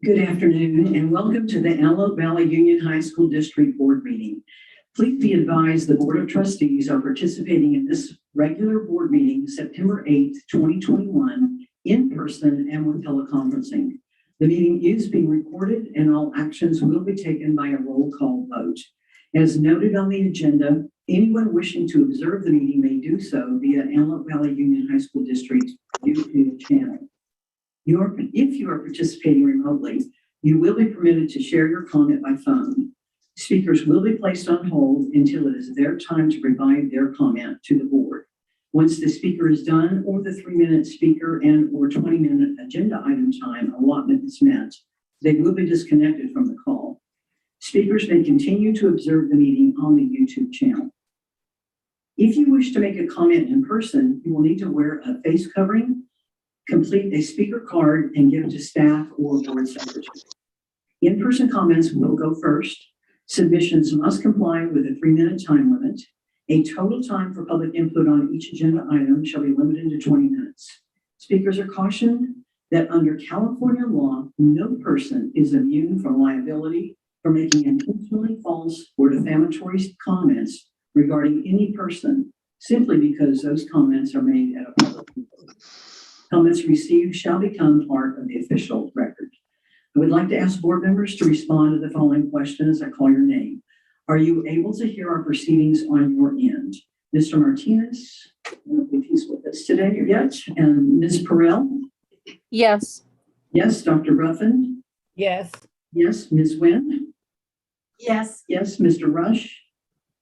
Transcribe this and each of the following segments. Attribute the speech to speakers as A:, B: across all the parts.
A: Good afternoon and welcome to the Antelope Valley Union High School District Board meeting. Please be advised the Board of Trustees are participating in this regular board meeting September 8th, 2021 in person and with teleconferencing. The meeting is being recorded and all actions will be taken by a roll call vote. As noted on the agenda, anyone wishing to observe the meeting may do so via Antelope Valley Union High School District YouTube channel. If you are participating remotely, you will be permitted to share your comment by phone. Speakers will be placed on hold until it is their time to provide their comment to the board. Once the speaker is done or the 3-minute speaker and or 20-minute agenda item time allotment is met, they will be disconnected from the call. Speakers may continue to observe the meeting on the YouTube channel. If you wish to make a comment in person, you will need to wear a face covering, complete a speaker card, and give it to staff or board secretary. In-person comments will go first. Submissions must comply with a 3-minute time limit. A total time for public input on each agenda item shall be limited to 20 minutes. Speakers are cautioned that under California law, no person is immune from liability for making intentionally false or defamatory comments regarding any person simply because those comments are made at a public meeting. Comments received shall become part of the official record. I would like to ask board members to respond to the following question as I call your name. Are you able to hear our proceedings on your end? Mr. Martinez, I don't know if he's with us today yet, and Ms. Perrell?
B: Yes.
A: Yes. Dr. Ruffin?
B: Yes.
A: Yes. Ms. Wynn?
B: Yes.
A: Yes. Mr. Rush?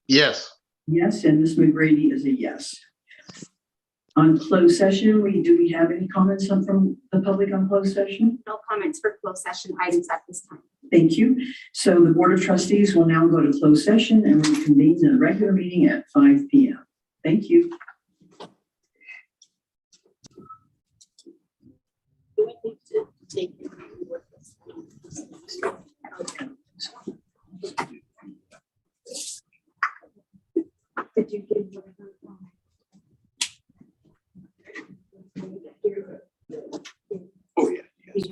C: Yes.
A: Yes. And Ms. McGrady is a yes. On closed session, do we have any comments from the public on closed session?
D: No comments for closed session items at this time.
A: Thank you. So the Board of Trustees will now go to closed session and reconvene the regular meeting at 5 p.m. Thank you.
D: Do we need to take it with us? Did you give
C: Oh, yeah. Yes.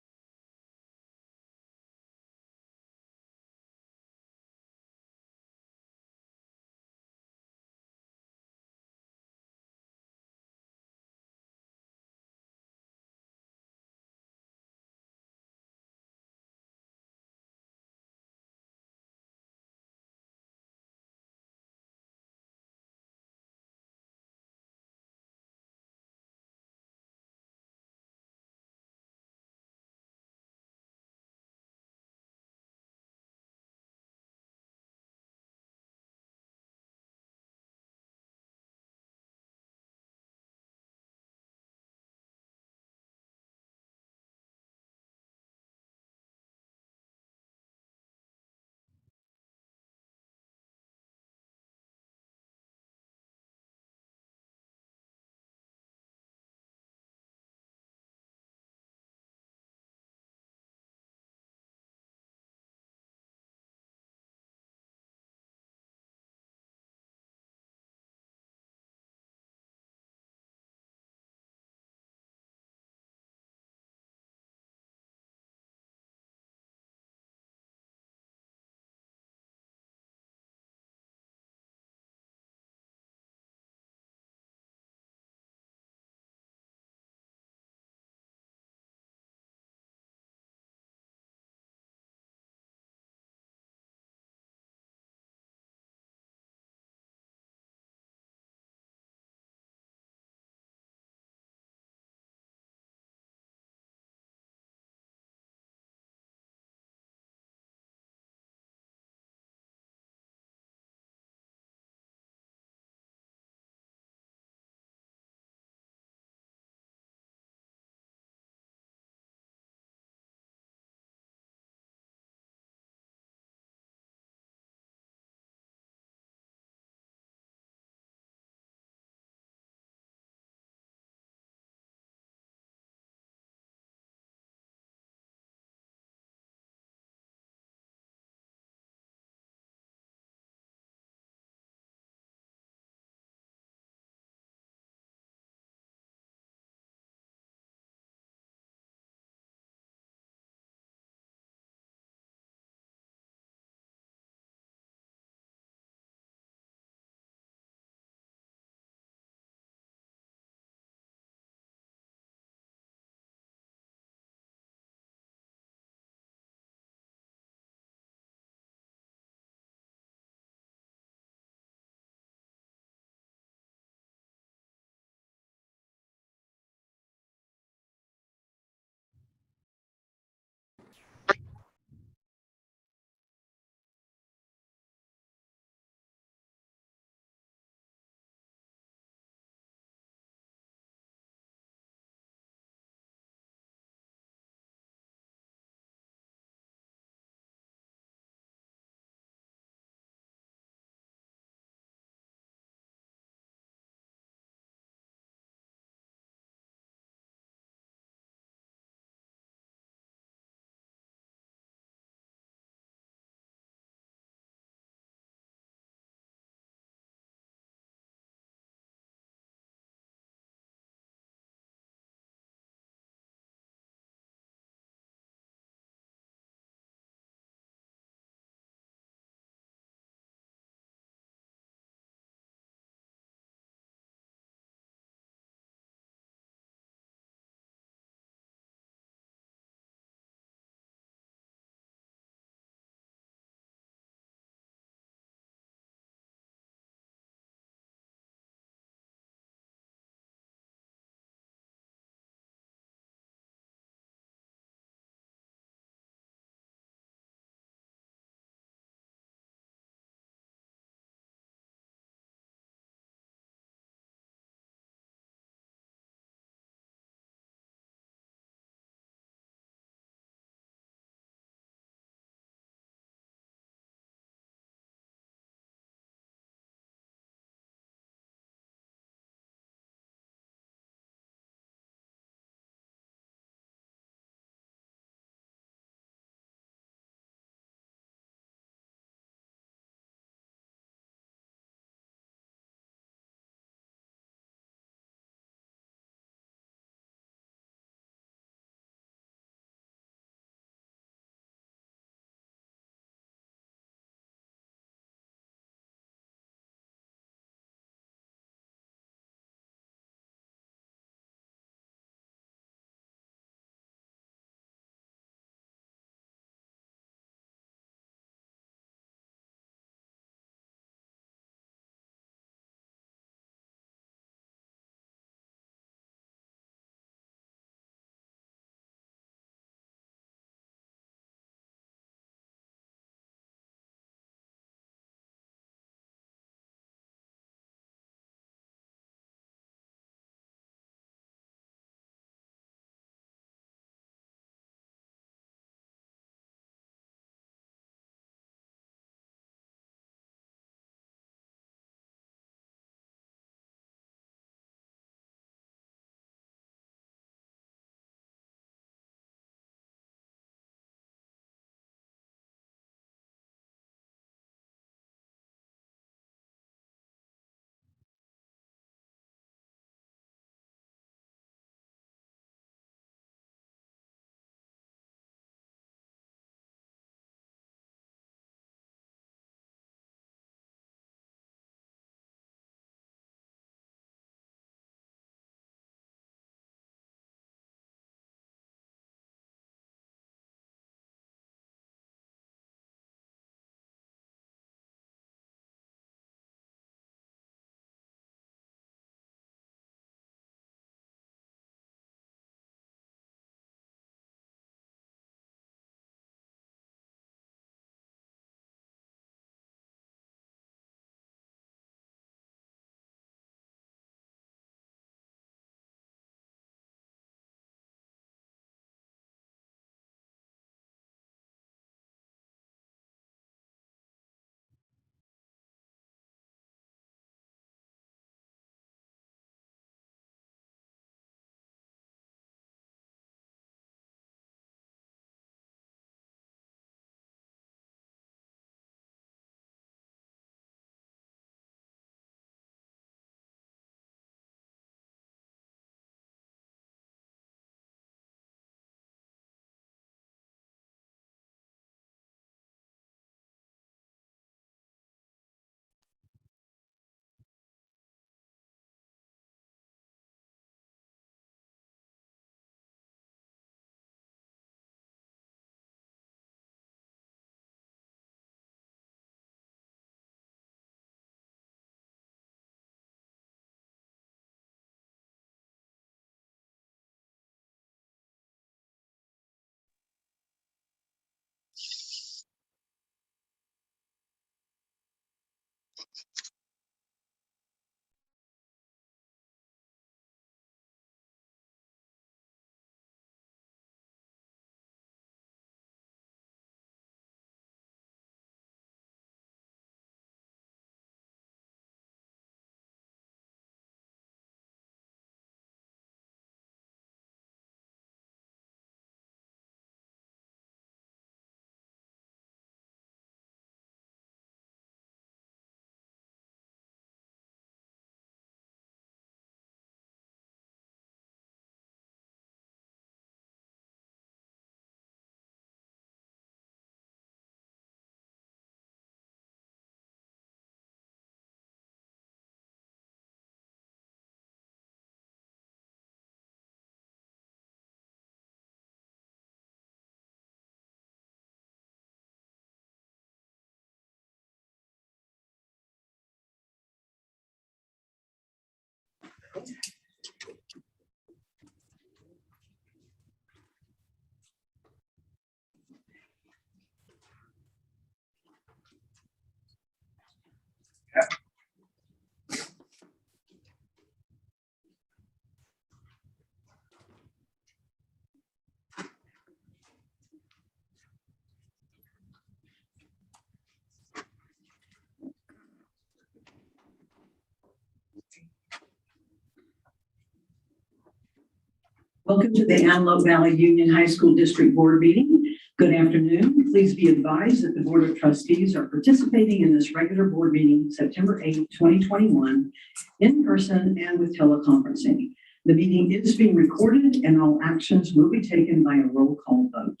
A: Welcome to the Antelope Valley Union High School District Board meeting. Good afternoon. Please be advised that the Board of Trustees are participating in this regular board meeting September 8, 2021, in person and with teleconferencing. The meeting is being recorded and all actions will be taken by a roll call vote.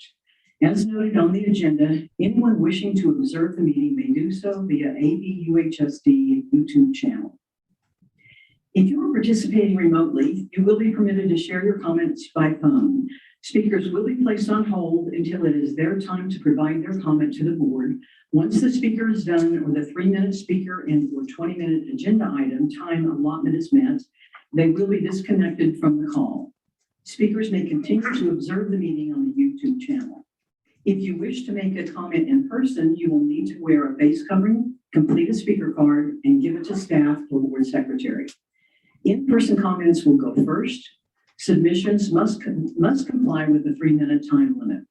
A: As noted on the agenda, anyone wishing to observe the meeting may do so via AVUHSD YouTube channel. If you are participating remotely, you will be permitted to share your comments by phone. Speakers will be placed on hold until it is their time to provide their comment to the board. Once the speaker is done or the 3-minute speaker and or 20-minute agenda item time allotment is met, they will be disconnected from the call. Speakers may continue to observe the meeting on the YouTube channel. If you wish to make a comment in person, you will need to wear a face covering, complete a speaker card, and give it to staff or board secretary. In-person comments will go first. Submissions must comply with the 3-minute time limit.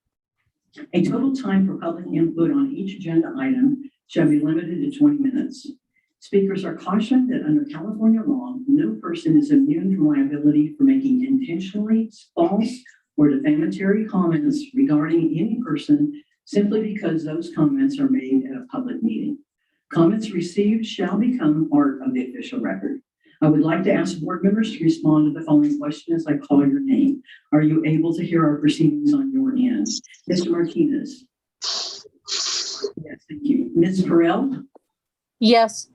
A: A total time for public input on each agenda item shall be limited to 20 minutes. Speakers are cautioned that under California law, no person is immune from liability for making intentionally false or defamatory comments regarding any person simply because those comments are made at a public meeting. Comments received shall become part of the official record. I would like to ask board members to respond to the following question as I call your name. Are you able to hear our proceedings on your end? Mr. Martinez? Yes, thank you. Ms. Perrell?
B: Yes.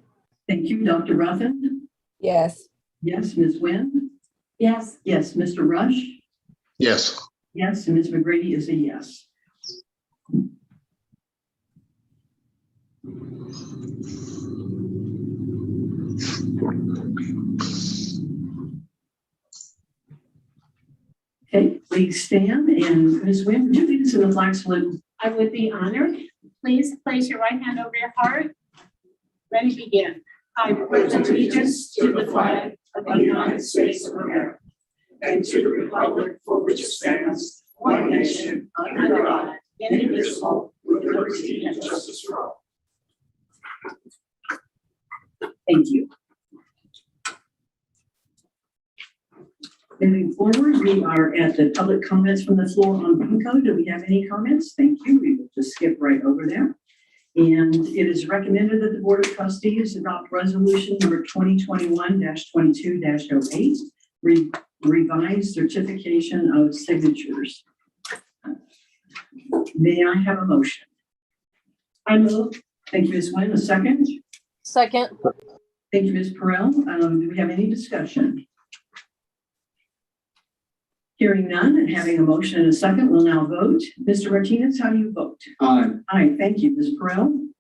A: Thank you. Dr. Ruffin?
B: Yes.
A: Yes. Ms. Wynn?
D: Yes.
A: Yes. Mr. Rush?
C: Yes.
A: Yes. And Ms. McGrady is a yes. Okay, please stand. And Ms. Wynn, would you lead us in the flag salute?
D: I would be honored. Please place your right hand over your heart. Ready, begin. I pledge allegiance to the flag of the United States of America and to the republic for which it stands, one nation, under God, indivisible, with liberty and justice for all.
A: Thank you. Moving forward, we are at the public comments from the floor on PINCO. Do we have any comments? Thank you. We will just skip right over there. And it is recommended that the Board of Trustees adopt resolution number 2021-22-08, revised certification of signatures. May I have a motion?
D: I move.
A: Thank you, Ms. Wynn. A second?
B: Second.
A: Thank you, Ms. Perrell. Do we have any discussion? Hearing none and having a motion and a second, we'll now vote. Mr. Martinez, how do you vote?
C: Aye.
A: Aye. Thank you. Ms. Perrell?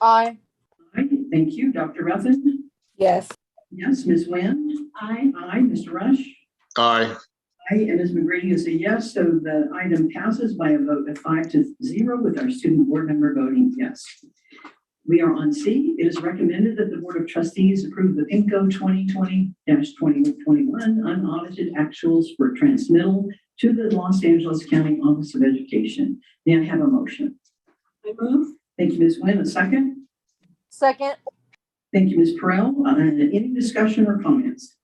B: Aye.
A: Aye. Thank you. Dr. Ruffin?
B: Yes.
A: Yes. Ms. Wynn?
D: Aye.
A: Aye. Mr. Rush?
C: Aye.
A: Aye. And Ms. McGrady is a yes. So the item passes by a vote of 5-0 with our student board member voting yes. We are on C. It is recommended that the Board of Trustees approve the PINCO 2020-2021 unaudited actuals for transmittal to the Los Angeles County Office of Education. May I have a motion?
D: I move.
A: Thank you, Ms. Nguyen. A second?
B: Second.
A: Thank you, Ms. Perrell. Any discussion or comments?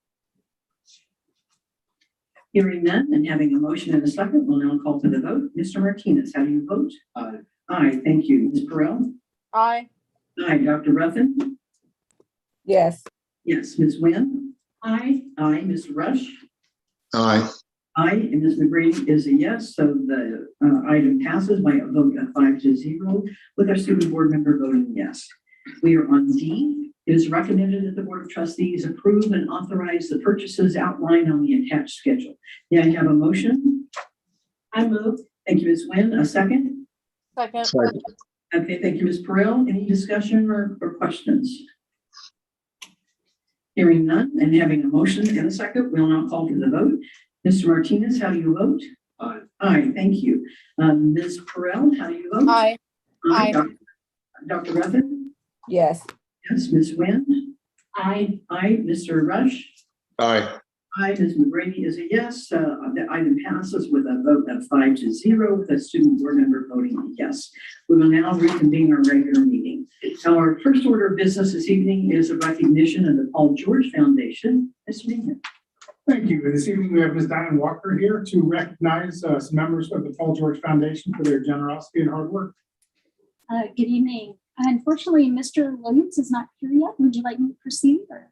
A: Hearing none and having a motion and a second, we'll now call for the vote. Mr. Martinez, how do you vote?
C: Aye.
A: Aye, thank you. Ms. Perrell?
B: Aye.
A: Aye. Dr. Ruffin?
B: Yes.
A: Yes. Ms. Nguyen?
D: Aye.
A: Aye. Ms. Rush?
C: Aye.
A: Aye. And Ms. McGrady is a yes, so the item passes by a vote of 5-0 with our student board member voting yes. We are on D. It is recommended that the Board of Trustees approve and authorize the purchases outlined on the attached schedule. May I have a motion?
D: I move.
A: Thank you, Ms. Nguyen. A second?
B: Second.
C: Second.
A: Okay, thank you, Ms. Perrell. Any discussion or questions? Hearing none and having a motion and a second, we'll now call for the vote. Mr. Martinez, how do you vote?
C: Aye.
A: Aye, thank you. Ms. Perrell, how do you vote?
B: Aye. Aye.
A: Dr. Ruffin?
B: Yes.
A: Yes. Ms. Nguyen?
D: Aye.
A: Aye. Mr. Rush?
C: Aye.
A: Aye. Ms. McGrady is a yes. The item passes with a vote of 5-0 with a student board member voting yes. We will now reconvene our regular meeting. Our first order of business this evening is a recognition of the Paul George Foundation. Mr. Meehan.
E: Thank you. This evening, we have Ms. Diane Walker here to recognize some members of the Paul George Foundation for their generosity and hard work.
F: Good evening. Unfortunately, Mr. Williams is not here yet. Would you like me to proceed? Or?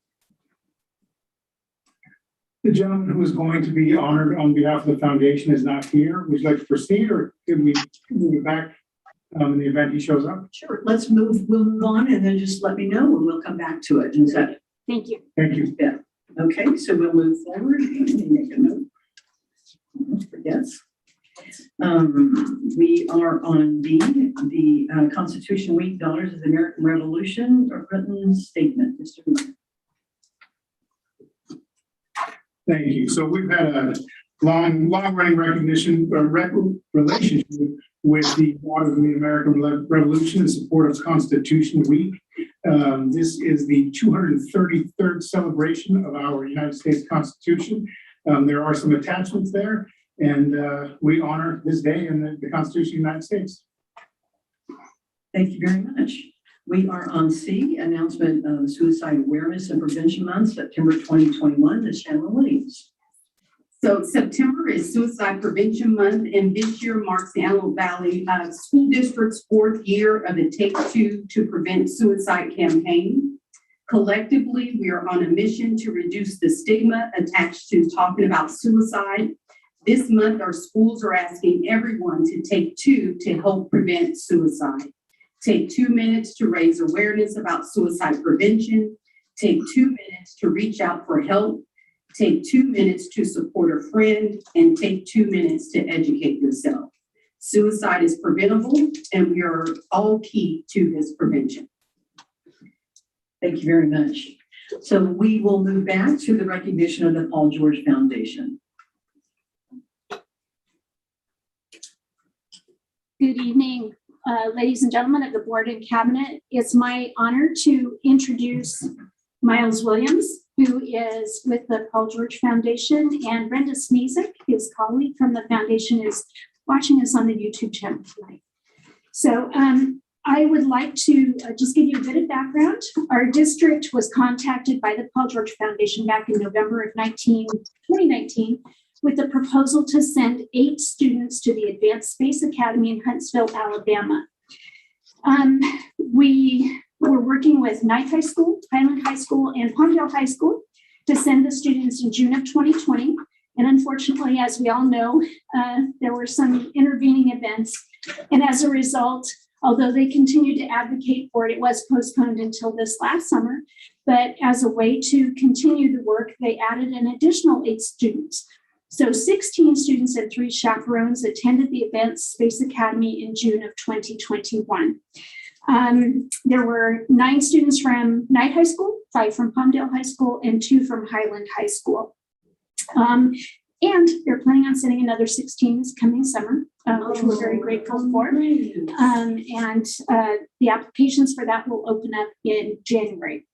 E: The gentleman who is going to be honored on behalf of the foundation is not here. Would you like to proceed, or could we move it back in the event he shows up?
A: Sure, we'll move on and then just let me know and we'll come back to it. Is that
F: Thank you.
E: Thank you.
A: yeah? Okay, so we'll move forward. Let me make a note. Almost forgets. We are on the Constitution Week Daughters of the American Revolution, a written statement. Mr. Miller.
E: Thank you. So we've had a long-running relationship with the Daughters of the American Revolution in support of Constitution Week. This is the 233rd celebration of our United States Constitution. There are some attachments there, and we honor this day in the Constitution of the United States.
A: Thank you very much. We are on C, announcement of Suicide Awareness and Prevention Month, September 2021. Ms. Shannon Williams.
G: So September is Suicide Prevention Month, and this year marks the Antelope Valley School District's 4th year of the Take Two to Prevent Suicide campaign. Collectively, we are on a mission to reduce the stigma attached to talking about suicide. This month, our schools are asking everyone to take two to help prevent suicide. Take 2 minutes to raise awareness about suicide prevention. Take 2 minutes to reach out for help. Take 2 minutes to support a friend, and take 2 minutes to educate yourself. Suicide is preventable, and we are all key to this prevention.
A: Thank you very much. So we will move back to the recognition of the Paul George Foundation.
F: Good evening, ladies and gentlemen of the board and cabinet. It's my honor to introduce Miles Williams, who is with the Paul George Foundation, and Brenda Sneezek, his colleague from the foundation, is watching us on the YouTube channel tonight. So I would like to just give you a bit of background. Our district was contacted by the Paul George Foundation back in November of 2019 with a proposal to send 8 students to the Advanced Space Academy in Huntsville, Alabama. We were working with Knight High School, Highland High School, and Palmdale High School to send the students in June of 2020. And unfortunately, as we all know, there were some intervening events. And as a result, although they continued to advocate for it, it was postponed until this last summer. But as a way to continue the work, they added an additional 8 students. So 16 students and 3 chaperones attended the Advanced Space Academy in June of 2021. There were 9 students from Knight High School, 5 from Palmdale High School, and 2 from Highland High School. And they're planning on sending another 16 this coming summer, which we're very grateful for. The applications for that will open up in January.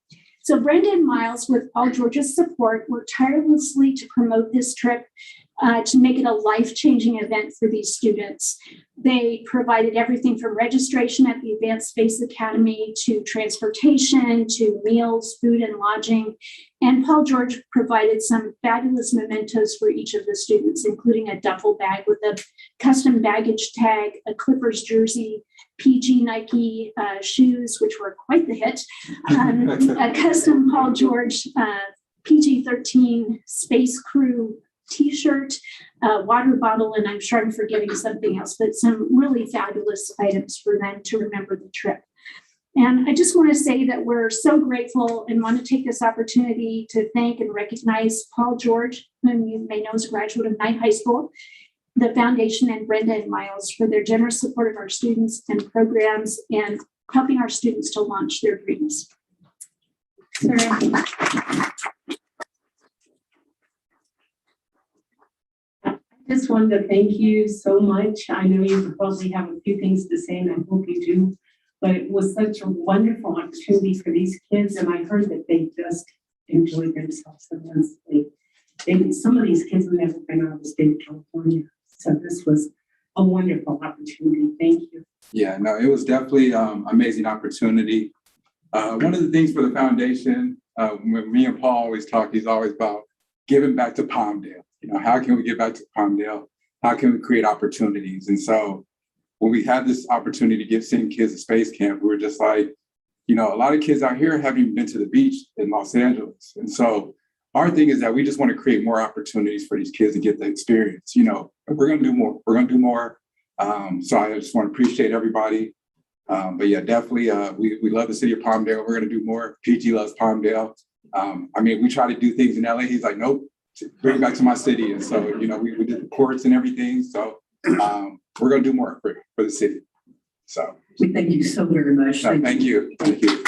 F: So Brenda and Miles, with Paul George's support, worked tirelessly to promote this trip to make it a life-changing event for these students. They provided everything from registration at the Advanced Space Academy to transportation, to meals, food, and lodging. And Paul George provided some fabulous mementos for each of the students, including a duffel bag with a custom baggage tag, a Clippers jersey, PG Nike shoes, which were quite the hit, a custom Paul George PG-13 Space Crew T-shirt, a water bottle, and I'm sure I'm forgetting something else, but some really fabulous items for them to remember the trip. And I just want to say that we're so grateful and want to take this opportunity to thank and recognize Paul George, whom you may know as a graduate of Knight High School, the foundation, and Brenda and Miles for their generous support of our students and programs and helping our students to launch their dreams.
G: Just wanted to thank you so much. I know you probably have a few things to say, and I hope you do, but it was such a wonderful opportunity for these kids, and I heard that they just enjoyed themselves immensely. Some of these kids have never been out of the state of California, so this was a wonderful opportunity. Thank you.
H: Yeah, no, it was definitely amazing opportunity. One of the things for the foundation, when me and Paul always talk, he's always about giving back to Palmdale. You know, how can we give back to Palmdale? How can we create opportunities? And so when we had this opportunity to send kids to space camp, we were just like, you know, a lot of kids out here haven't even been to the beach in Los Angeles. And so our thing is that we just want to create more opportunities for these kids to get the experience. You know, we're going to do more. We're going to do more. So I just want to appreciate everybody. But yeah, definitely, we love the city of Palmdale. We're going to do more. PG loves Palmdale. I mean, we try to do things in LA. He's like, nope, bring it back to my city. And so, you know, we did the courts and everything. So we're going to do more for the city. So
A: we thank you so very much.
H: Thank you. Thank you.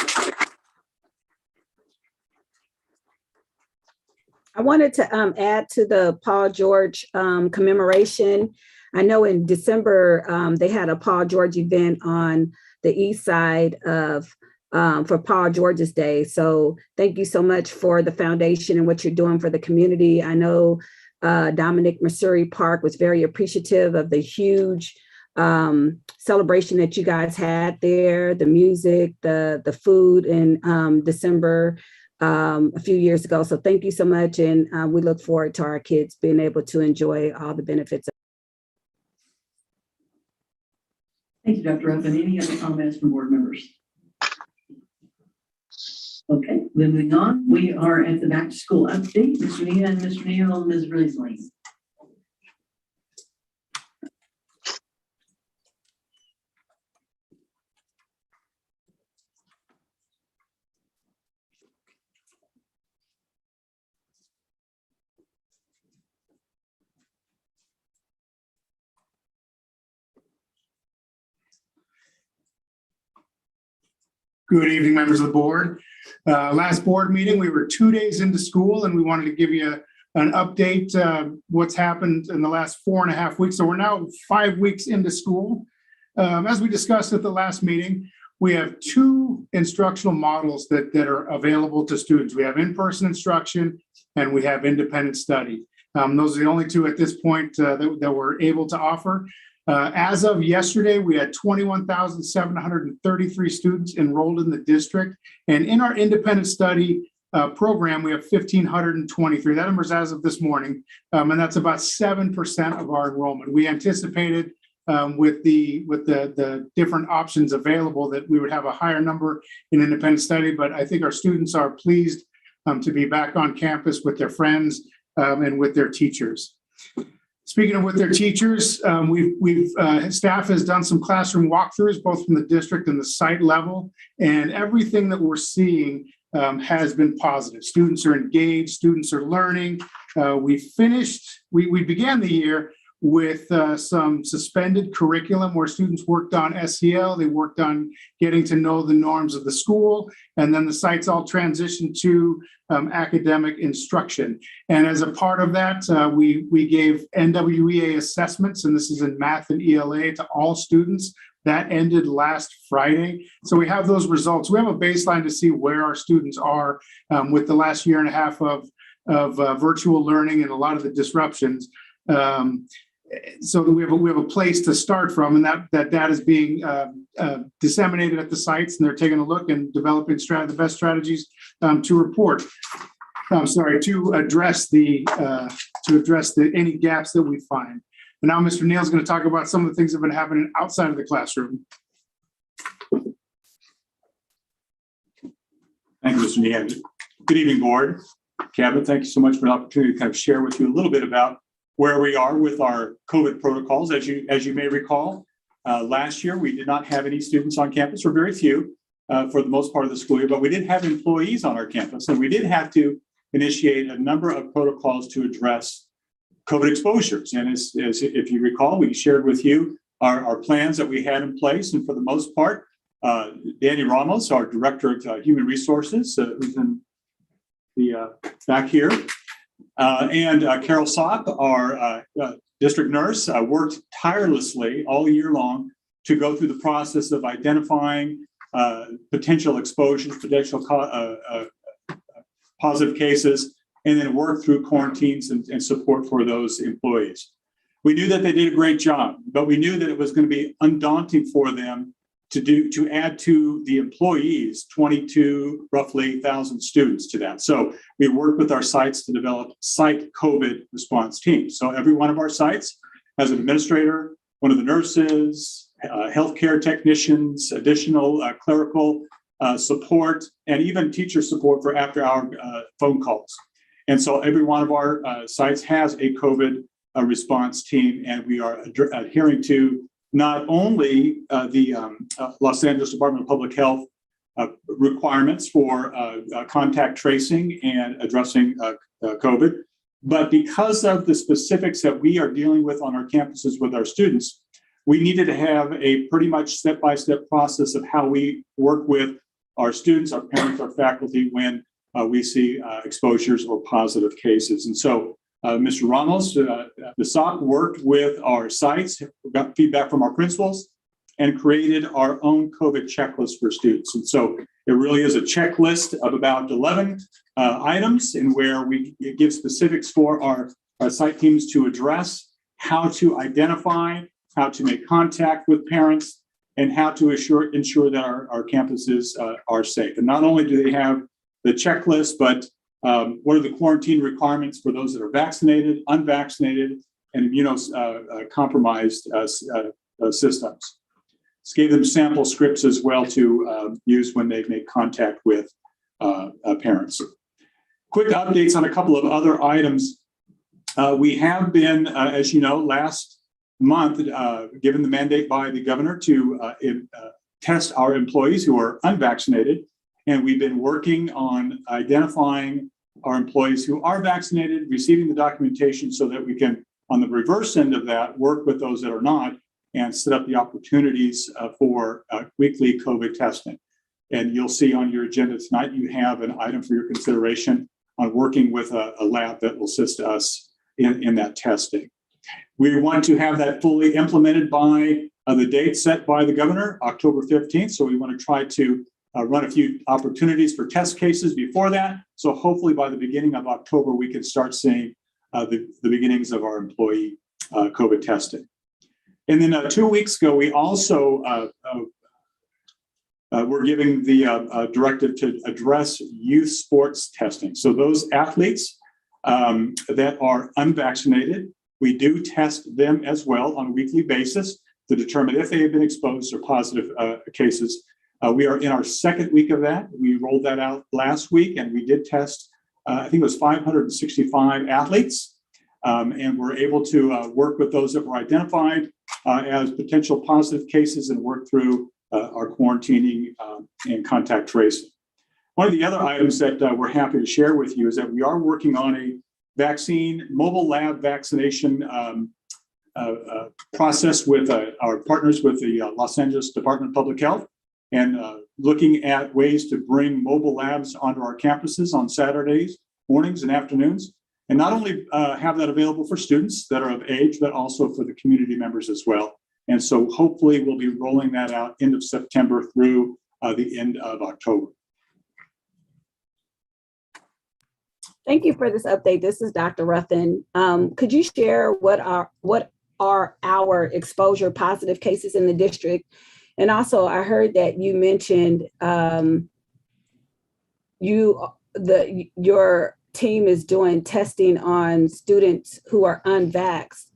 B: I wanted to add to the Paul George commemoration. I know in December, they had a Paul George event on the east side of for Paul George's Day. So thank you so much for the foundation and what you're doing for the community. I know Dominic Missouri Park was very appreciative of the huge celebration that you guys had there, the music, the food in December a few years ago. So thank you so much. And we look forward to our kids being able to enjoy all the benefits.
A: Thank you, Dr. Ruffin. Any other comments from board members? Okay, moving on. We are at the back to school update. Mr. Nia and Mr. Neal and Ms. Riesling.
E: Good evening, members of the board. Last board meeting, we were 2 days into school and we wanted to give you an update what's happened in the last 4.5 weeks. So we're now 5 weeks into school. As we discussed at the last meeting, we have 2 instructional models that are available to students. We have in-person instruction and we have independent study. Those are the only 2 at this point that we're able to offer. As of yesterday, we had 21,733 students enrolled in the district. And in our independent study program, we have 1,523. That number's as of this morning, and that's about 7% of our enrollment. We anticipated with the different options available that we would have a higher number in independent study, but I think our students are pleased to be back on campus with their friends and with their teachers. Speaking of with their teachers, staff has done some classroom walkthroughs, both from the district and the site level, and everything that we're seeing has been positive. Students are engaged, students are learning. We began the year with some suspended curriculum where students worked on SEL, they worked on getting to know the norms of the school, and then the sites all transitioned to academic instruction. And as a part of that, we gave NWEA assessments, and this is in math and ELA, to all students. That ended last Friday. So we have those results. We have a baseline to see where our students are with the last year and a half of virtual learning and a lot of the disruptions. So we have a place to start from, and that data is being disseminated at the sites, and they're taking a look and developing the best strategies to report. To address any gaps that we find. And now Mr. Neal is going to talk about some of the things that have been happening outside of the classroom.
I: Thank you, Mr. Neal. Good evening, board, cabinet. Thank you so much for the opportunity to kind of share with you a little bit about where we are with our COVID protocols. As you may recall, last year we did not have any students on campus, or very few for the most part of the school year, but we did have employees on our campus, and we did have to initiate a number of protocols to address COVID exposures. And as if you recall, we shared with you our plans that we had in place, and for the most part, Danny Ramos, our Director of Human Resources, who's in the back here, and Carol Sopp, our district nurse, worked tirelessly all year long to go through the process of identifying potential exposures, potential positive cases, and then work through quarantines and support for those employees. We knew that they did a great job, but we knew that it was going to be undaunting for them to add to the employees 22 roughly 1,000 students to that. So we worked with our sites to develop site COVID response teams. So every one of our sites has an administrator, one of the nurses, healthcare technicians, additional clerical support, and even teacher support for after-hour phone calls. And so every one of our sites has a COVID response team, and we are adhering to not only the Los Angeles Department of Public Health requirements for contact tracing and addressing COVID, but because of the specifics that we are dealing with on our campuses with our students, we needed to have a pretty much step-by-step process of how we work with our students, our parents, our faculty when we see exposures or positive cases. And so Mr. Ramos, the SOC worked with our sites, got feedback from our principals, and created our own COVID checklist for students. And so it really is a checklist of about 11 items in where we give specifics for our site teams to address how to identify, how to make contact with parents, and how to ensure that our campuses are safe. And not only do they have the checklist, but what are the quarantine requirements for those that are vaccinated, unvaccinated, and immunocompromised systems. Just gave them sample scripts as well to use when they make contact with parents. Quick updates on a couple of other items. We have been, as you know, last month, given the mandate by the governor to test our employees who are unvaccinated. And we've been working on identifying our employees who are vaccinated, receiving the documentation so that we can, on the reverse end of that, work with those that are not and set up the opportunities for weekly COVID testing. And you'll see on your agenda tonight, you have an item for your consideration on working with a lab that will assist us in that testing. We want to have that fully implemented by the date set by the governor, October 15th. So we want to try to run a few opportunities for test cases before that. So hopefully by the beginning of October, we can start seeing the beginnings of our employee COVID testing. And then 2 weeks ago, we also were giving the directive to address youth sports testing. So those athletes that are unvaccinated, we do test them as well on a weekly basis to determine if they have been exposed to positive cases. We are in our second week of that. We rolled that out last week, and we did test, I think it was 565 athletes, and we're able to work with those that were identified as potential positive cases and work through our quarantining and contact tracing. One of the other items that we're happy to share with you is that we are working on a mobile lab vaccination process with our partners with the Los Angeles Department of Public Health and looking at ways to bring mobile labs onto our campuses on Saturdays, mornings and afternoons. And not only have that available for students that are of age, but also for the community members as well. And so hopefully we'll be rolling that out end of September through the end of October.
B: Thank you for this update. This is Dr. Ruffin. Could you share what are our exposure positive cases in the district? And also, I heard that you mentioned your team is doing testing on students who are unvaxxed.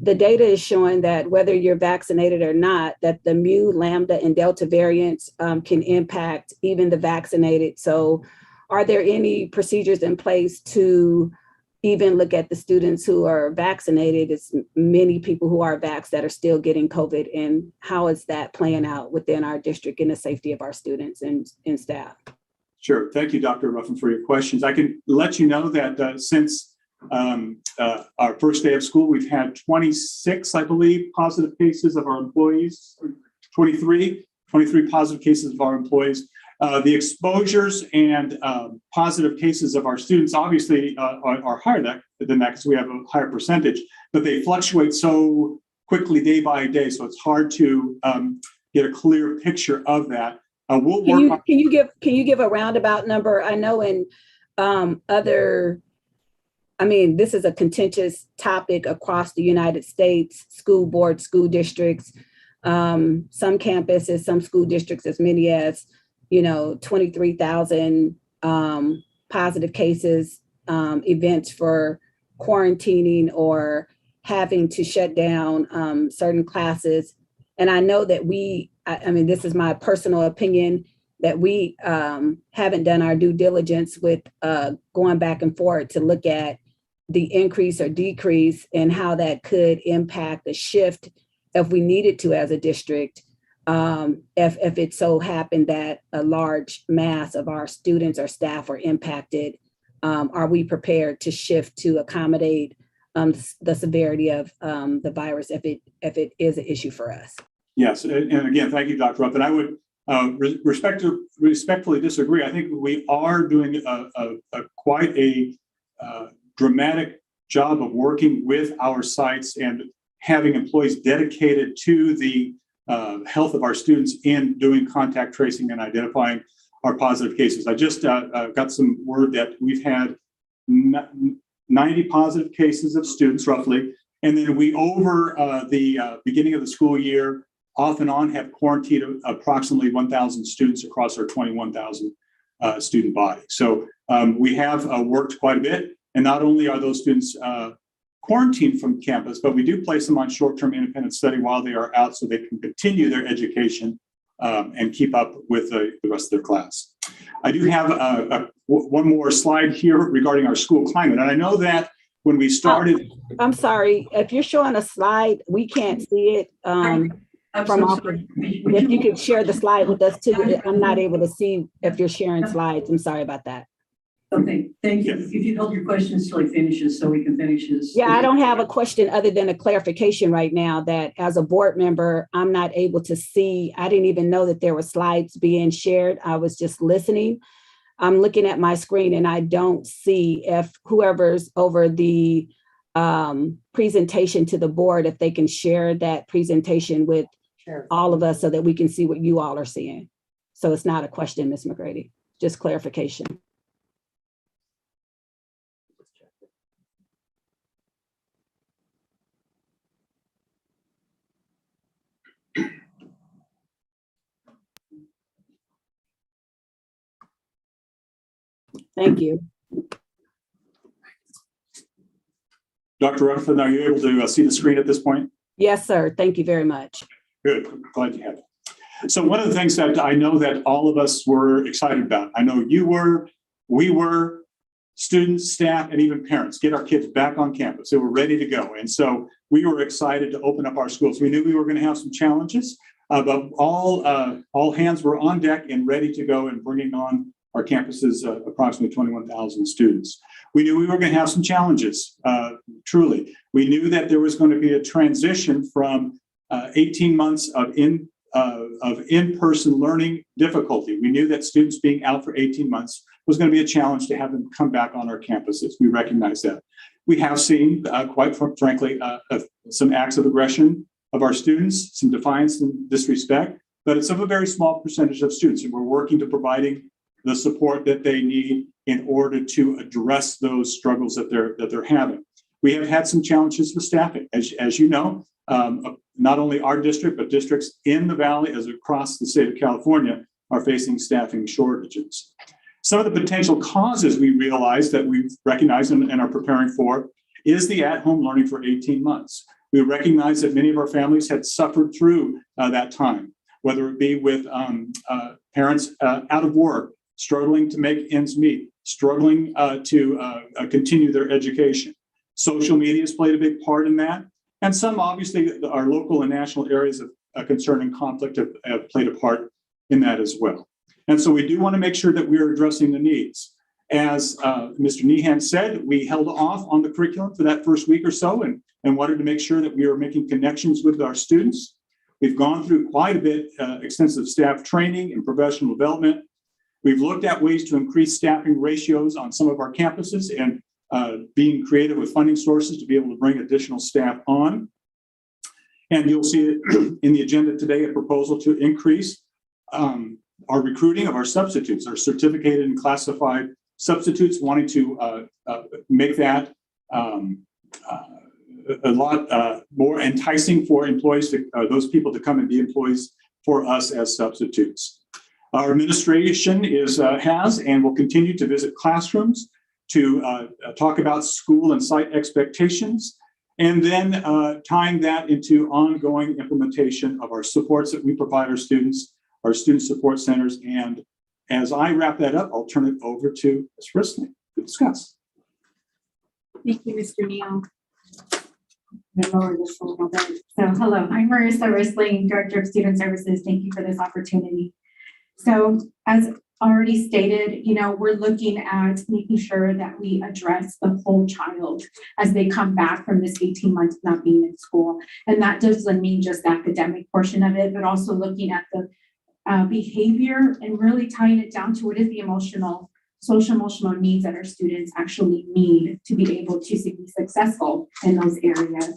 B: The data is showing that whether you're vaccinated or not, that the Mu, Lambda, and Delta variants can impact even the vaccinated. So are there any procedures in place to even look at the students who are vaccinated? It's many people who are vaxxed that are still getting COVID, and how is that playing out within our district and the safety of our students and staff?
I: Sure. Thank you, Dr. Ruffin, for your questions. I can let you know that since our first day of school, we've had 26, I believe, positive cases of our employees, 23 positive cases of our employees. The exposures and positive cases of our students obviously are higher than that because we have a higher percentage, but they fluctuate so quickly day by day. So it's hard to get a clear picture of that. We'll work
B: can you give a roundabout number? I know in this is a contentious topic across the United States, school boards, school districts, some campuses, some school districts, as many as 23,000 positive cases, events for quarantining or having to shut down certain classes. And I know that this is my personal opinion, that we haven't done our due diligence with going back and forth to look at the increase or decrease and how that could impact the shift if we needed to as a district. If it so happened that a large mass of our students or staff are impacted, are we prepared to shift to accommodate the severity of the virus if it is an issue for us?
I: Yes, and again, thank you, Dr. Rupp. And I would respectfully disagree. I think we are doing quite a dramatic job of working with our sites and having employees dedicated to the health of our students in doing contact tracing and identifying our positive cases. I just got some word that we've had 90 positive cases of students roughly. And then we, over the beginning of the school year, off and on have quarantined approximately 1,000 students across our 21,000 student body. So we have worked quite a bit. And not only are those students quarantined from campus, but we do place them on short-term independent study while they are out so they can continue their education and keep up with the rest of their class. I do have one more slide here regarding our school climate. And I know that when we started—
B: I'm sorry, if you're showing a slide, we can't see it. If you could share the slide with us too. I'm not able to see if you're sharing slides. I'm sorry about that.
A: Okay, thank you. If you hold your questions till he finishes so we can finish his.
B: Yeah, I don't have a question other than a clarification right now that as a board member, I'm not able to see. I didn't even know that there were slides being shared. I was just listening. I'm looking at my screen and I don't see if whoever's over the presentation to the board, if they can share that presentation with all of us so that we can see what you all are seeing. So it's not a question, Ms. McGrady, just clarification. Thank you.
I: Dr. Ruffin, are you able to see the screen at this point?
B: Yes, sir. Thank you very much.
I: Good. Glad you have it. So one of the things that I know that all of us were excited about, I know you were, we were, students, staff, and even parents, get our kids back on campus. They were ready to go. And so we were excited to open up our schools. We knew we were going to have some challenges, but all hands were on deck and ready to go and bringing on our campus is approximately 21,000 students. We knew we were going to have some challenges, truly. We knew that there was going to be a transition from 18 months of in-person learning difficulty. We knew that students being out for 18 months was going to be a challenge to have them come back on our campuses. We recognize that. We have seen, quite frankly, some acts of aggression of our students, some defiance and disrespect, but it's of a very small percentage of students, and we're working to providing the support that they need in order to address those struggles that they're having. We have had some challenges with staffing, as you know. Not only our district, but districts in the Valley as across the state of California are facing staffing shortages. Some of the potential causes we realize that we've recognized and are preparing for is the at-home learning for 18 months. We recognize that many of our families had suffered through that time, whether it be with parents out of work, struggling to make ends meet, struggling to continue their education. Social media has played a big part in that. And some, obviously, our local and national areas of concern and conflict have played a part in that as well. And so we do want to make sure that we are addressing the needs. As Mr. Nehan said, we held off on the curriculum for that first week or so and wanted to make sure that we are making connections with our students. We've gone through quite a bit extensive staff training and professional development. We've looked at ways to increase staffing ratios on some of our campuses and being creative with funding sources to be able to bring additional staff on. And you'll see it in the agenda today, a proposal to increase our recruiting of our substitutes, our certificated and classified substitutes, wanting to make that a lot more enticing for employees, those people to come and be employees for us as substitutes. Our administration has and will continue to visit classrooms to talk about school and site expectations, and then tying that into ongoing implementation of our supports that we provide our students, our student support centers. And as I wrap that up, I'll turn it over to Ms. Risley to discuss.
J: Thank you, Mr. Neal. Lower this a little bit. So hello, I'm Marissa Risling, Director of Student Services. Thank you for this opportunity. So as already stated, we're looking at making sure that we address the whole child as they come back from this 18 months not being in school. And that doesn't mean just the academic portion of it, but also looking at the behavior and really tying it down to what is the social emotional needs that our students actually need to be able to be successful in those areas.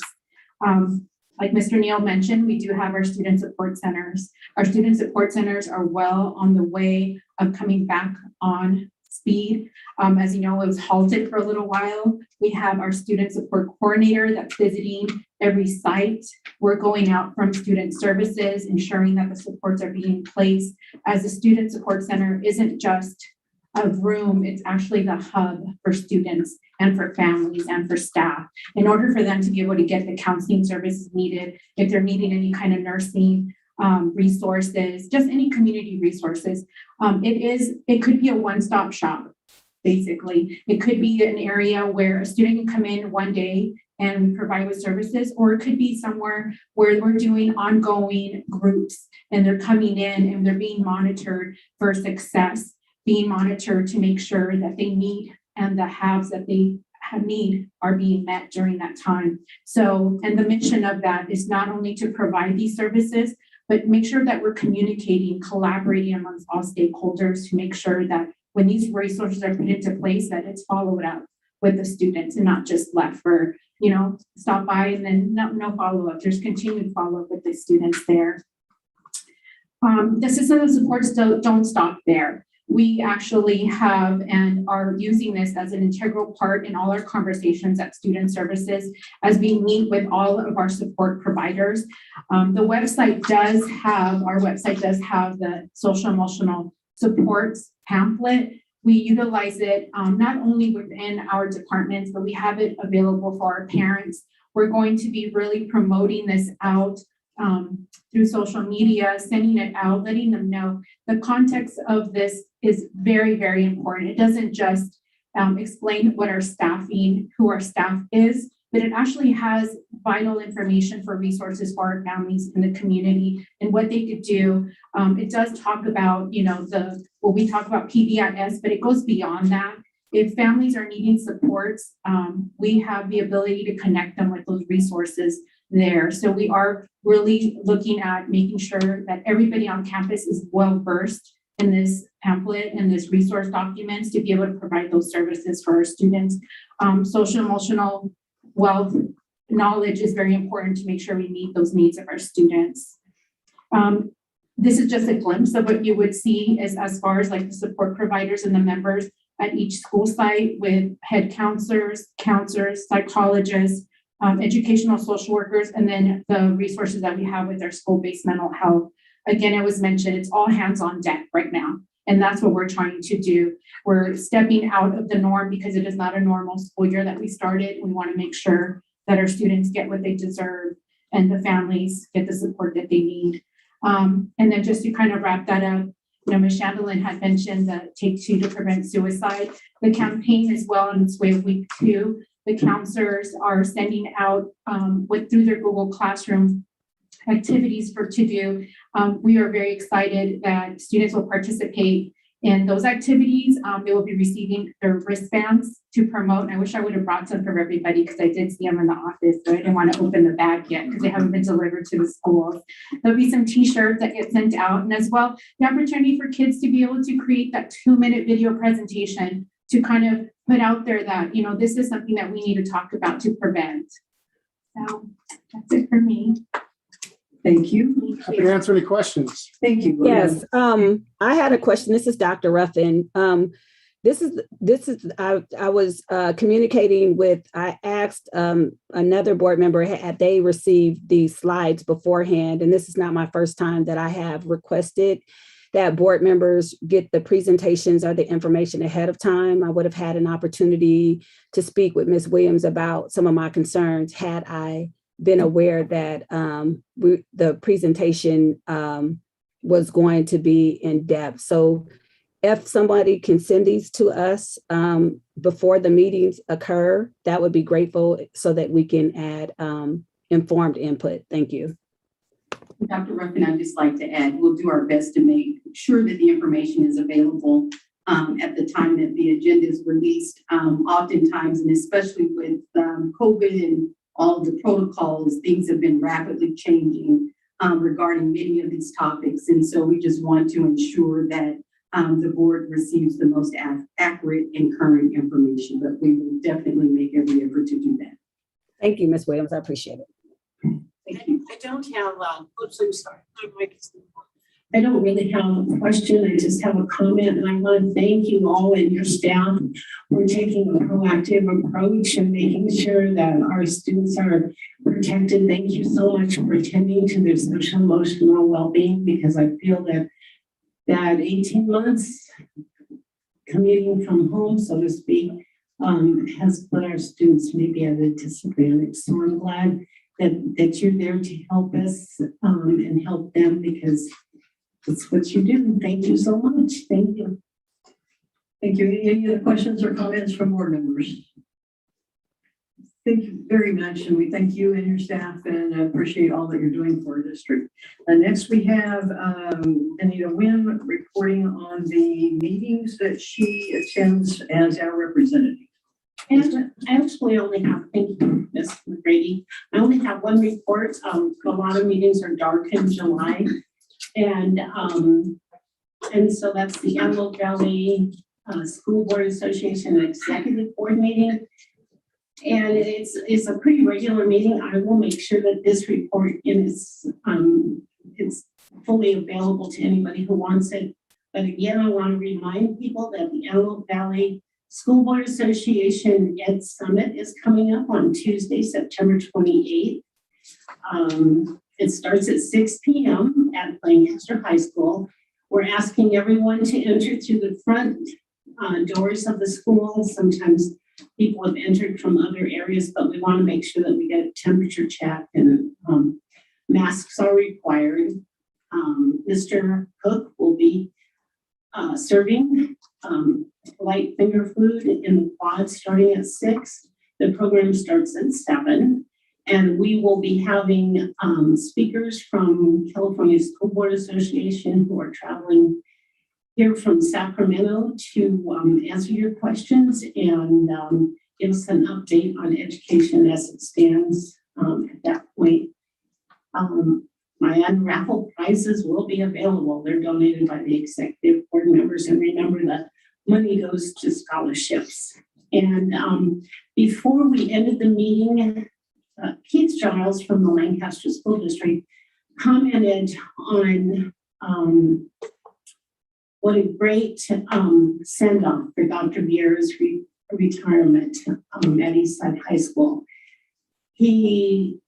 J: Like Mr. Neal mentioned, we do have our student support centers. Our student support centers are well on the way of coming back on speed. As you know, it was halted for a little while. We have our student support coordinator that's visiting every site. We're going out from student services, ensuring that the supports are being placed, as the student support center isn't just a room, it's actually the hub for students and for families and for staff in order for them to be able to get the counseling services needed, if they're needing any kind of nursing resources, just any community resources. It could be a one-stop shop, basically. It could be an area where a student can come in one day and we provide with services, or it could be somewhere where we're doing ongoing groups and they're coming in and they're being monitored for success, being monitored to make sure that they meet and the haves that they need are being met during that time. So, and the mission of that is not only to provide these services, but make sure that we're communicating, collaborating amongst all stakeholders to make sure that when these resources are put into place, that it's followed up with the students and not just left for, stop by and then no follow-up. There's continued follow-up with the students there. The system of supports don't stop there. We actually have and are using this as an integral part in all our conversations at Student Services as we meet with all of our support providers. Our website does have the social emotional supports pamphlet. We utilize it not only within our departments, but we have it available for our parents. We're going to be really promoting this out through social media, sending it out, letting them know the context of this is very, very important. It doesn't just explain who our staff is, but it actually has vital information for resources for our families in the community and what they could do. It does talk about, the well, we talk about PBIS, but it goes beyond that. If families are needing supports, we have the ability to connect them with those resources there. So we are really looking at making sure that everybody on campus is well versed in this pamphlet and this resource documents to be able to provide those services for our students. Social emotional wealth knowledge is very important to make sure we meet those needs of our students. This is just a glimpse of what you would see as far as like the support providers and the members at each school site with head counselors, psychologists, educational social workers, and then the resources that we have with our school-based mental health. Again, it was mentioned, it's all hands on deck right now. And that's what we're trying to do. We're stepping out of the norm because it is not a normal school year that we started. We want to make sure that our students get what they deserve and the families get the support that they need. And then just to kind of wrap that up, Ms. Chandler had mentioned the Take Two to Prevent Suicide. The campaign is well on its way of week 2. The counselors are sending out through their Google Classroom activities to do. We are very excited that students will participate in those activities. They will be receiving their wristbands to promote. I wish I would have brought some for everybody because I did see them in the office, but I didn't want to open the bag yet because they haven't been delivered to the schools. There'll be some t-shirts that get sent out, and as well, the opportunity for kids to be able to create that 2-minute video presentation to kind of put out there that, this is something that we need to talk about to prevent. So that's it for me.
A: Thank you.
E: Happy to answer any questions.
A: Thank you.
B: Yes, I had a question. This is Dr. Ruffin. I was communicating with, I asked another board member, had they received these slides beforehand? And this is not my first time that I have requested that board members get the presentations or the information ahead of time. I would have had an opportunity to speak with Ms. Williams about some of my concerns had I been aware that the presentation was going to be in depth. So if somebody can send these to us before the meetings occur, that would be grateful so that we can add informed input. Thank you.
G: Dr. Ruffin, I'd just like to add, we'll do our best to make sure that the information is available at the time that the agenda is released. Oftentimes, and especially with COVID and all the protocols, things have been rapidly changing regarding many of these topics. And so we just want to ensure that the board receives the most accurate and current information, but we will definitely make every effort to do that.
B: Thank you, Ms. Williams. I appreciate it.
G: Thank you.
D: I don't have, oops, I'm sorry. My mic is I don't really have a question. I just have a comment, and I want to thank you all and your staff for taking a proactive approach and making sure that our students are protected. Thank you so much for attending to their social emotional well-being, because I feel that 18 months commuting from home, so to speak, has put our students maybe at a disadvantage. So I'm glad that you're there to help us and help them, because it's what you do. Thank you so much. Thank you.
A: Thank you. Any other questions or comments from board members? Thank you very much, and we thank you and your staff and appreciate all that you're doing for our district. Next, we have Anita Wynn reporting on the meetings that she attends as our representative.
D: And I actually only have, thank you, Ms. McGrady. I only have one report. A lot of meetings are dark in July. And so that's the Antelope Valley School Board Association Executive Board meeting. And it's a pretty regular meeting. I will make sure that this report is fully available to anybody who wants it. But again, I want to remind people that the Antelope Valley School Board Association Ed Summit is coming up on Tuesday, September 28th. It starts at 6 p.m. at Lancaster High School. We're asking everyone to enter through the front doors of the school. Sometimes people have entered from other areas, but we want to make sure that we get a temperature check, and masks are required. Mr. Cook will be serving light finger food in the quad starting at 6. The program starts at 7. And we will be having speakers from California School Board Association who are traveling here from Sacramento to answer your questions and give us an update on education as it stands at that point. My unraveled prizes will be available. They're donated by the executive board members, and remember that money goes to scholarships. And before we ended the meeting, Keith Giles from the Lancaster School District commented on what a great send-off for Dr. Vieira's retirement at Eastside High School. He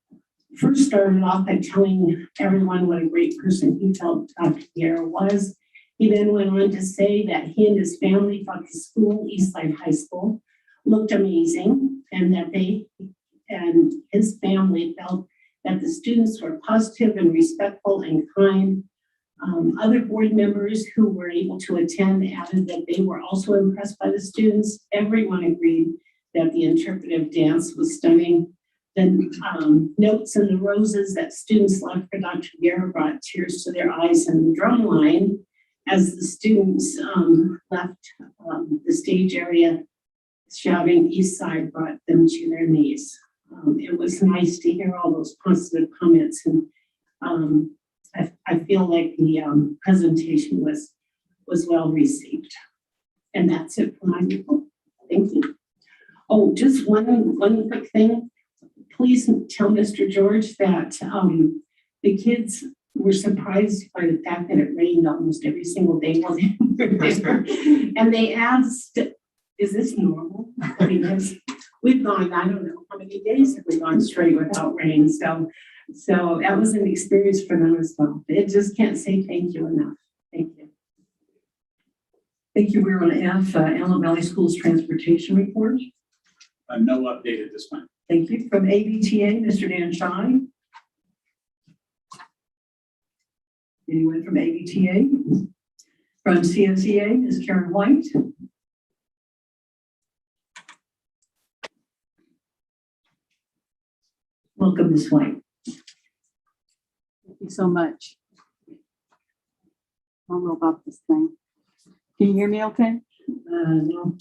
D: first started off by telling everyone what a great person he felt Dr. Vieira was. He then went on to say that he and his family thought the school, Eastside High School, looked amazing, and that they and his family felt that the students were positive and respectful and kind. Other board members who were able to attend added that they were also impressed by the students. Everyone agreed that the interpretive dance was stunning. The notes and the roses that students left for Dr. Vieira brought tears to their eyes, and the drum line as the students left the stage area shouting East Side brought them to their knees. It was nice to hear all those positive comments, and I feel like the presentation was well received. And that's it for my report. Thank you. Oh, just one quick thing. Please tell Mr. George that the kids were surprised by the fact that it rained almost every single day while they were there. And they asked, is this normal? Because we've gone, I don't know how many days have we gone straight without rain. So that was an experience for them as well. They just can't say thank you enough. Thank you.
A: Thank you. We're on F, Antelope Valley Schools Transportation Report.
I: No update at this time.
A: Thank you. From AVTA, Mr. Dan Shy. Anyone from AVTA? From CSEA, Ms. Karen White. Welcome, Ms. White.
K: Thank you so much. I don't know about this thing. Can you hear me okay?
A: No.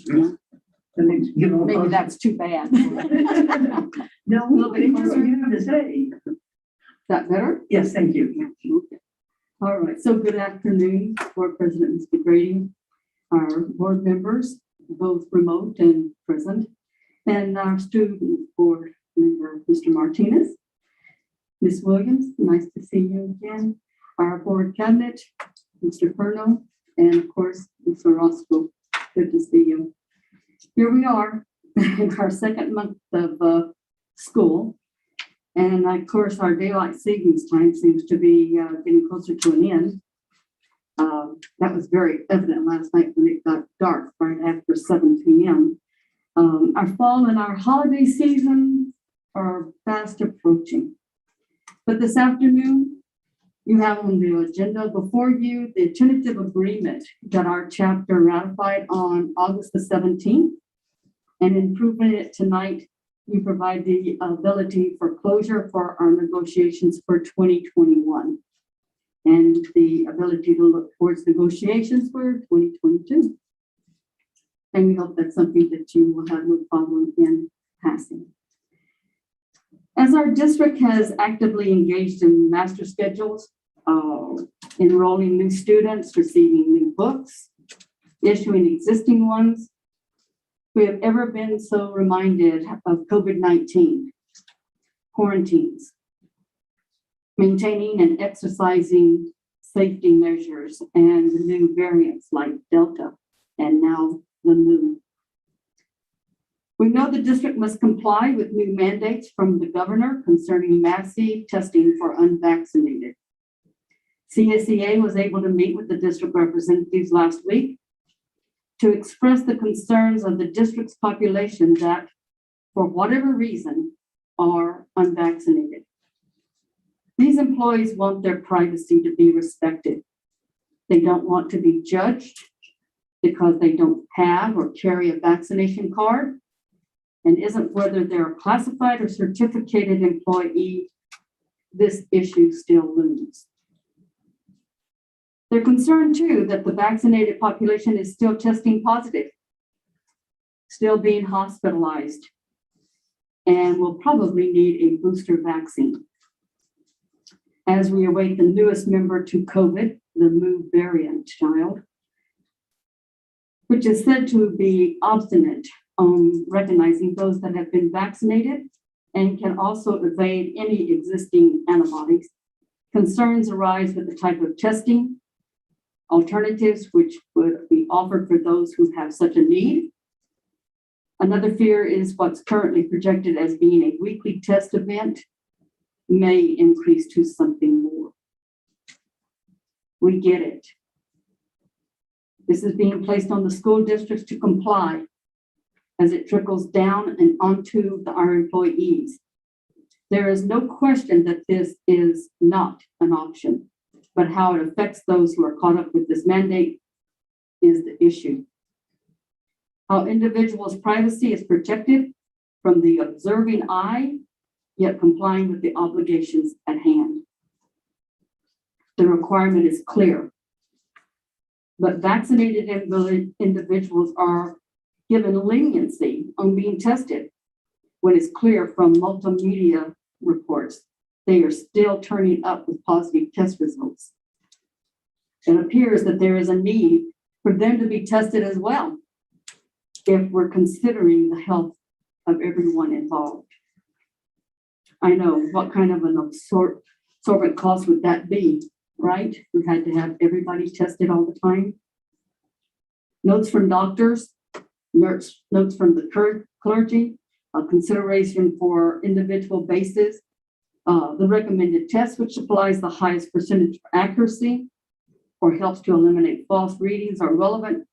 A: Let me give a
K: Maybe that's too bad.
A: No, look, what you have to say.
K: Is that better?
A: Yes, thank you.
K: Okay. All right. So good afternoon, Board President Mr. Grady, our board members, both remote and present, and our student board member, Mr. Martinez. Ms. Williams, nice to see you again. Our board cabinet, Mr. Perno, and of course, Mr. Roscoe. Good to see you. Here we are in our second month of school. And of course, our daylight savings time seems to be getting closer to an end. That was very evident last night when it got dark right after 7 p.m. Our fall and our holiday season are fast approaching. But this afternoon, you have on the agenda before you the tentative agreement that our chapter ratified on August the 17th. And in proving it tonight, you provide the ability for closure for our negotiations for 2021 and the ability to look towards negotiations for 2022. And we hope that's something that you will have no problem in passing. As our district has actively engaged in master schedules, enrolling new students, receiving new books, issuing existing ones, we have ever been so reminded of COVID-19, quarantines, maintaining and exercising safety measures, and the new variants like Delta and now the Mu. We know the district must comply with new mandates from the governor concerning massive testing for unvaccinated. CSEA was able to meet with the district representatives last week to express the concerns of the district's population that, for whatever reason, are unvaccinated. These employees want their privacy to be respected. They don't want to be judged because they don't have or carry a vaccination card, and isn't whether they're a classified or certificated employee, this issue still looms. They're concerned too that the vaccinated population is still testing positive, still being hospitalized, and will probably need a booster vaccine. As we await the newest member to COVID, the Mu variant child, which is said to be obstinate on recognizing those that have been vaccinated and can also evade any existing antibodies. Concerns arise with the type of testing, alternatives which would be offered for those who have such a need. Another fear is what's currently projected as being a weekly test event may increase to something more. We get it. This is being placed on the school districts to comply as it trickles down and onto our employees. There is no question that this is not an option, but how it affects those who are caught up with this mandate is the issue. How individuals' privacy is protected from the observing eye, yet complying with the obligations at hand. The requirement is clear, but vaccinated individuals are given leniency on being tested when it's clear from multimedia reports they are still turning up with positive test results. It appears that there is a need for them to be tested as well if we're considering the health of everyone involved. I know, what kind of an absorbent cost would that be, right? We had to have everybody tested all the time. Notes from doctors, notes from the clergy, consideration for individual basis, the recommended test, which supplies the highest percentage for accuracy or helps to eliminate false readings, are relevant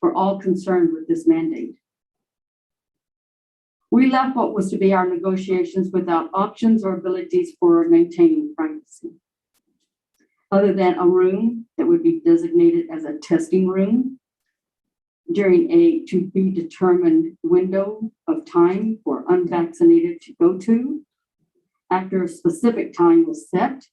K: for all concerned with this mandate. We left what was to be our negotiations without options or abilities for maintaining privacy, other than a room that would be designated as a testing room during a to be determined window of time for unvaccinated to go to after a specific time was set,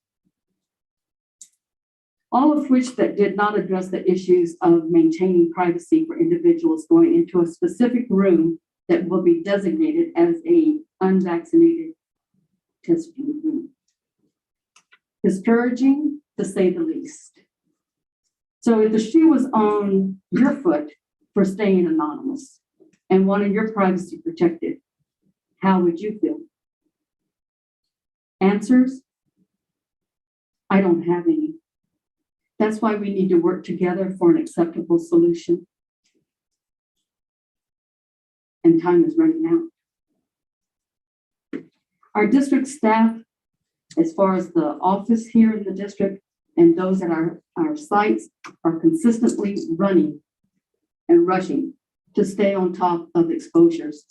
K: all of which that did not address the issues of maintaining privacy for individuals going into a specific room that will be designated as a unvaccinated testing room. Discouraging, to say the least. So if the shoe was on your foot for staying anonymous and wanting your privacy protected, how would you feel? Answers? I don't have any. That's why we need to work together for an acceptable solution. And time is running out. Our district staff, as far as the office here in the district and those at our sites, are consistently running and rushing to stay on top of exposures,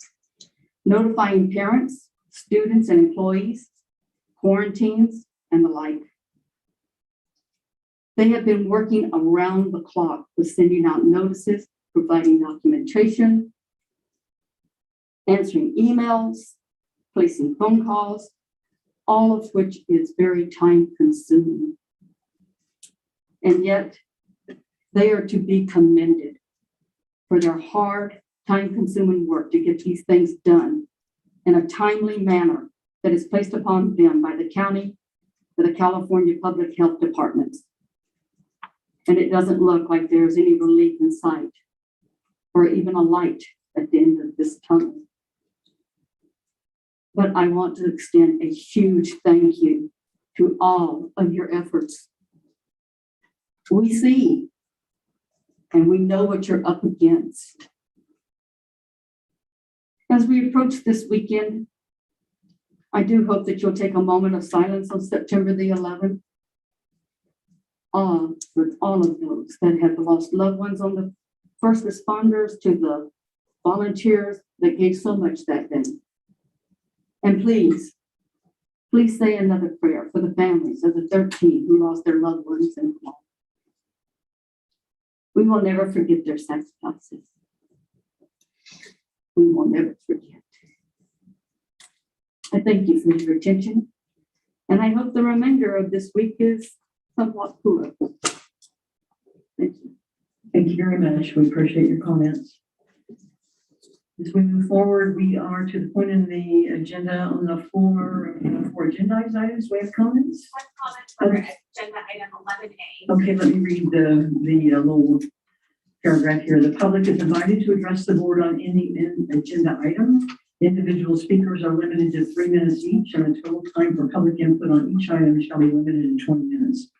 K: notifying parents, students, and employees, quarantines, and the like. They have been working around the clock with sending out notices, providing documentation, answering emails, placing phone calls, all of which is very time consuming. And yet they are to be commended for their hard, time consuming work to get these things done in a timely manner that is placed upon them by the county, by the California Public Health Departments. And it doesn't look like there's any relief in sight or even a light at the end of this tunnel. But I want to extend a huge thank you to all of your efforts. We see and we know what you're up against. As we approach this weekend, I do hope that you'll take a moment of silence on September the 11th. For all of those that have lost loved ones, on the first responders to the volunteers that gave so much that day. And please say another prayer for the families of the 13 who lost their loved ones in the war. We will never forget their sacrifices. We will never forget. I thank you for your attention, and I hope the remainder of this week is somewhat cooler.
A: Thank you very much. We appreciate your comments. As we move forward, we are to the point in the agenda on the floor for agendized items. We have comments.
D: One comment for agenda item 11A.
A: Okay, let me read the little paragraph here. The public is invited to address the board on any agenda item. Individual speakers are limited to 3 minutes each, and the total time for public input on each item shall be limited to 20 minutes.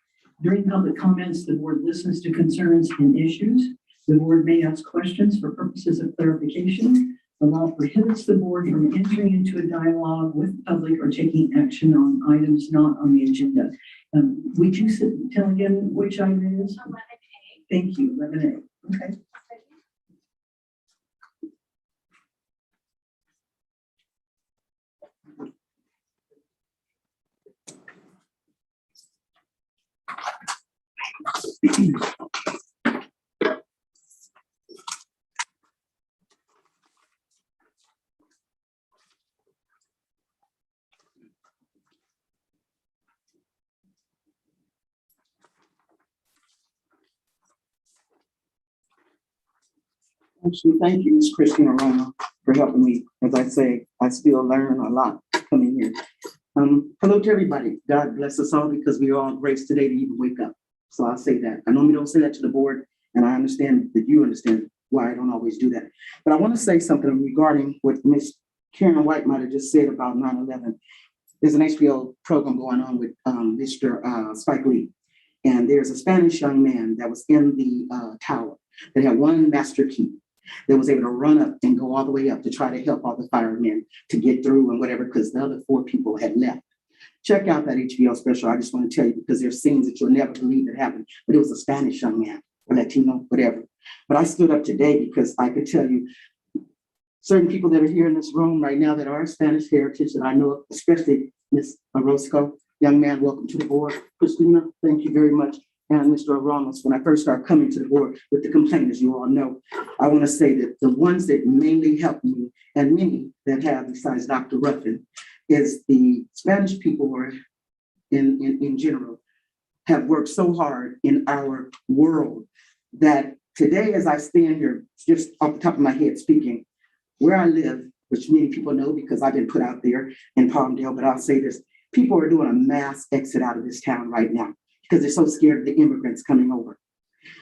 A: During public comments, the board listens to concerns and issues. The board may ask questions for purposes of clarification. The law prohibits the board from entering into a dialogue with the public or taking action on items not on the agenda. Would you tell again which item it is?
D: 11A.
A: Thank you, 11A. Okay.
L: Actually, thank you, Ms. Christina Roma, for helping me. As I say, I still learn a lot coming here. Hello to everybody. God bless us all because we are all graced today to even wake up. So I'll say that. I normally don't say that to the board, and I understand that you understand why I don't always do that. But I want to say something regarding what Ms. Karen White might have just said about 9/11. There's an HBO program going on with Mr. Spike Lee, and there's a Spanish young man that was in the tower that had one master key that was able to run up and go all the way up to try to help all the firemen to get through and whatever, because the other 4 people had left. Check out that HBO special. I just want to tell you, because there's scenes that you'll never believe that happened, but it was a Spanish young man, or Latino, whatever. But I stood up today because I could tell you certain people that are here in this room right now that are Spanish heritage that I know of, especially Ms. Orozco. Young man, welcome to the board. Christina, thank you very much. And Mr. Ramos, when I first started coming to the board with the complaint, as you all know, I want to say that the ones that mainly helped me, and many that have besides Dr. Ruffin, is the Spanish people who are in general have worked so hard in our world that today, as I stand here, just off the top of my head speaking, where I live, which many people know because I've been put out there in Palmdale, but I'll say this, people are doing a mass exit out of this town right now, because they're so scared of the immigrants coming over.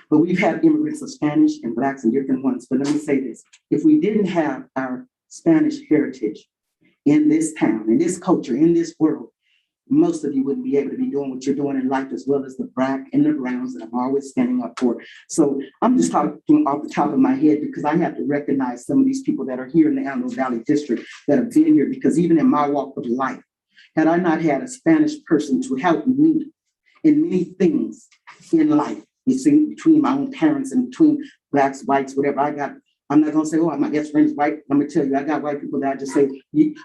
L: But we've had immigrants of Spanish and Blacks and different ones. But let me say this, if we didn't have our Spanish heritage in this town, in this culture, in this world, most of you wouldn't be able to be doing what you're doing in life, as well as the black and the browns that I'm always standing up for. So I'm just talking off the top of my head because I have to recognize some of these people that are here in the Antelope Valley District that have been here, because even in my walk of life, had I not had a Spanish person to help me in many things in life, you see, between my own parents and between Blacks, whites, whatever I got, I'm not gonna say, oh, my best friend is white. I'm gonna tell you, I got white people that I just say,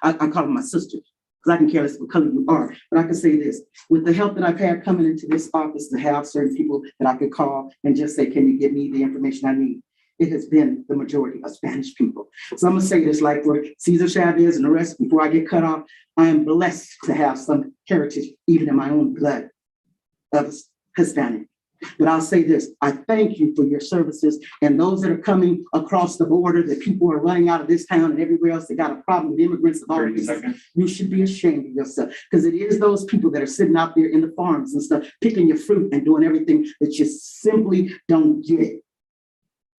L: I call them my sisters, because I can care less what color you are. But I can say this, with the help that I've had coming into this office to have certain people that I could call and just say, can you give me the information I need? It has been the majority of Spanish people. So I'm gonna say this, like for Cesar Chavez and the rest, before I get cut off, I am blessed to have some heritage, even in my own blood, of Hispanic. But I'll say this, I thank you for your services, and those that are coming across the border, that people are running out of this town and everywhere else that got a problem with immigrants of all these, you should be ashamed of yourself, because it is those people that are sitting out there in the farms and stuff, picking your fruit and doing everything that you simply don't get.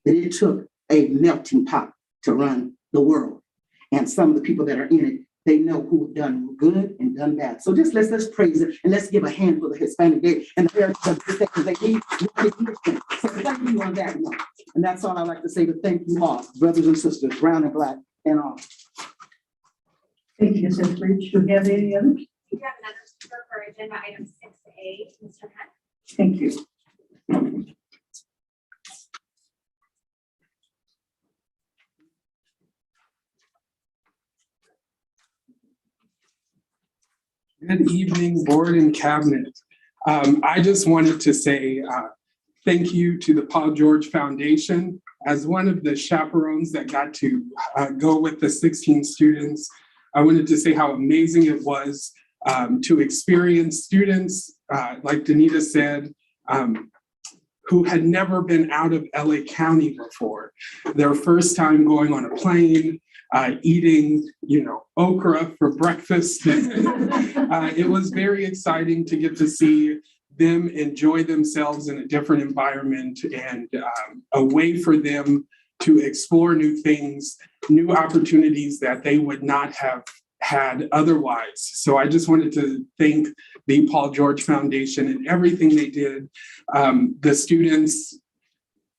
L: That it took a melting pot to run the world. And some of the people that are in it, they know who have done good and done bad. So just let's praise it, and let's give a hand for the Hispanic Day and the heritage of this, because they need recognition. So thank you on that note. And that's all I like to say, to thank you all, brothers and sisters, brown and black and all.
A: Thank you, Mrs. Rich. Do we have any others?
D: We have another speaker for agenda item 6A, Mr. Hunt.
A: Thank you.
M: Good evening, board and cabinet. I just wanted to say thank you to the Paul George Foundation. As one of the chaperones that got to go with the 16 students, I wanted to say how amazing it was to experience students, like Danita said, who had never been out of LA County before. Their first time going on a plane, eating, okra for breakfast. It was very exciting to get to see them enjoy themselves in a different environment and a way for them to explore new things, new opportunities that they would not have had otherwise. So I just wanted to thank the Paul George Foundation and everything they did. The students,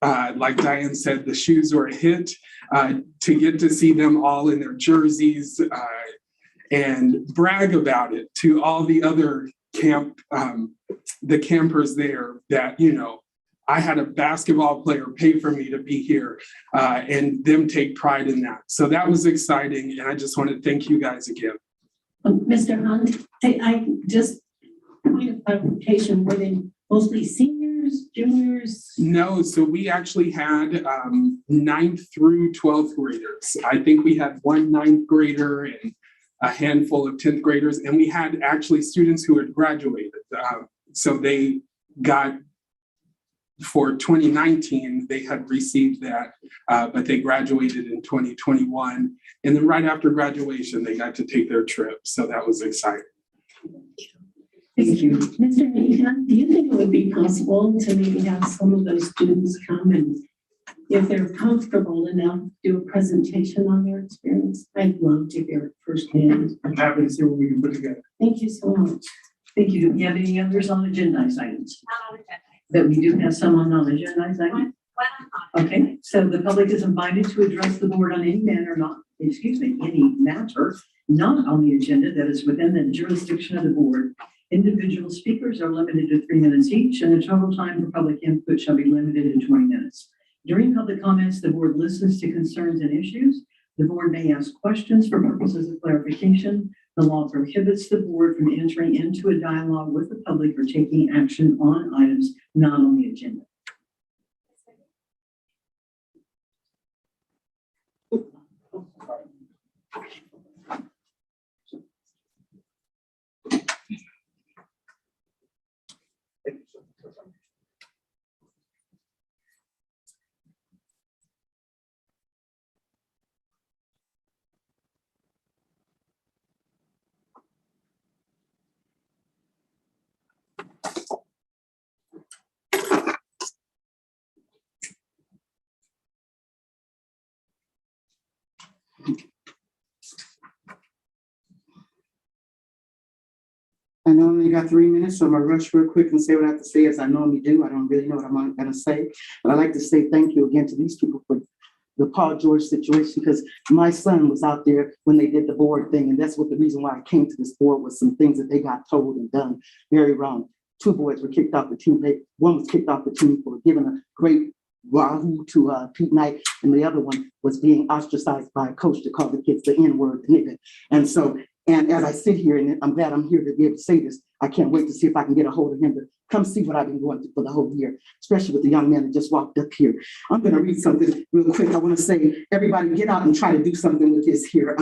M: like Diane said, the shoes were a hit. To get to see them all in their jerseys and brag about it to all the other the campers there that, I had a basketball player pay for me to be here and them take pride in that. So that was exciting. And I just want to thank you guys again.
D: Mr. Hunt, I just point of clarification, were they mostly seniors, juniors?
M: No, so we actually had 9th through 12th graders. I think we had one 9th grader and a handful of 10th graders, and we had actually students who had graduated. So they got, for 2019, they had received that, but they graduated in 2021. And then right after graduation, they got to take their trip. So that was exciting.
A: Thank you.
D: Mr. Nehan, do you think it would be possible to maybe have some of those students come and, if they're comfortable enough, do a presentation on their experience? I'd love to hear it firsthand.
E: I'm happy to see what we can put together.
D: Thank you so much.
A: Thank you. Do we have any others on agendized items? That we do have some on non-agendized items? Okay, so the public is invited to address the board on any matter not on the agenda that is within the jurisdiction of the board. Individual speakers are limited to 3 minutes each, and the total time for public input shall be limited to 20 minutes. During public comments, the board listens to concerns and issues. The board may ask questions for purposes of clarification. The law prohibits the board from entering into a dialogue with the public or taking action on items not on the agenda.
L: I normally got 3 minutes, so I'm gonna rush real quick and say what I have to say as I normally do. I don't really know what I'm gonna say, but I'd like to say thank you again to these people for the Paul George situation, because my son was out there when they did the board thing, and that's what the reason why I came to this board was some things that they got told and done very wrong. 2 boys were kicked off the team. One was kicked off the team for giving a great wahoo to Pete Knight, and the other one was being ostracized by a coach to call the kids the N-word, the nigga. And as I sit here, and I'm glad I'm here to be able to say this, I can't wait to see if I can get a hold of him to come see what I've been going through for the whole year, especially with the young man that just walked up here. I'm going to read something real quick. I want to say, everybody get out and try to do something with this here.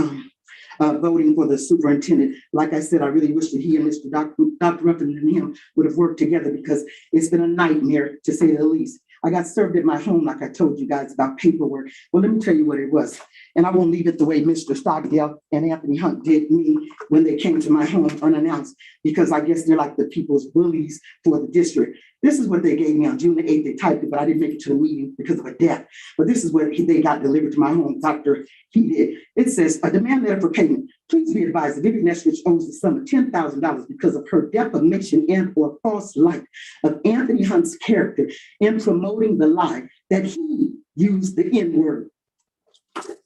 L: Voting for the superintendent. Like I said, I really wish that he and Dr. Ruffin and him would have worked together, because it's been a nightmare, to say the least. I got served at my home, like I told you guys, about paperwork. Well, let me tell you what it was. And I won't leave it the way Mr. Stockdale and Anthony Hunt did me when they came to my home unannounced, because I guess they're like the people's bullies for the district. This is what they gave me on June the 8th. They typed it, but I didn't make it to the meeting because of a death. But this is what they got delivered to my home after he did. It says, a demand letter for payment. Please be advised that Vivian Eskridge owes the sum of $10,000 because of her defamation and or false light of Anthony Hunt's character in promoting the lie that he used the N-word.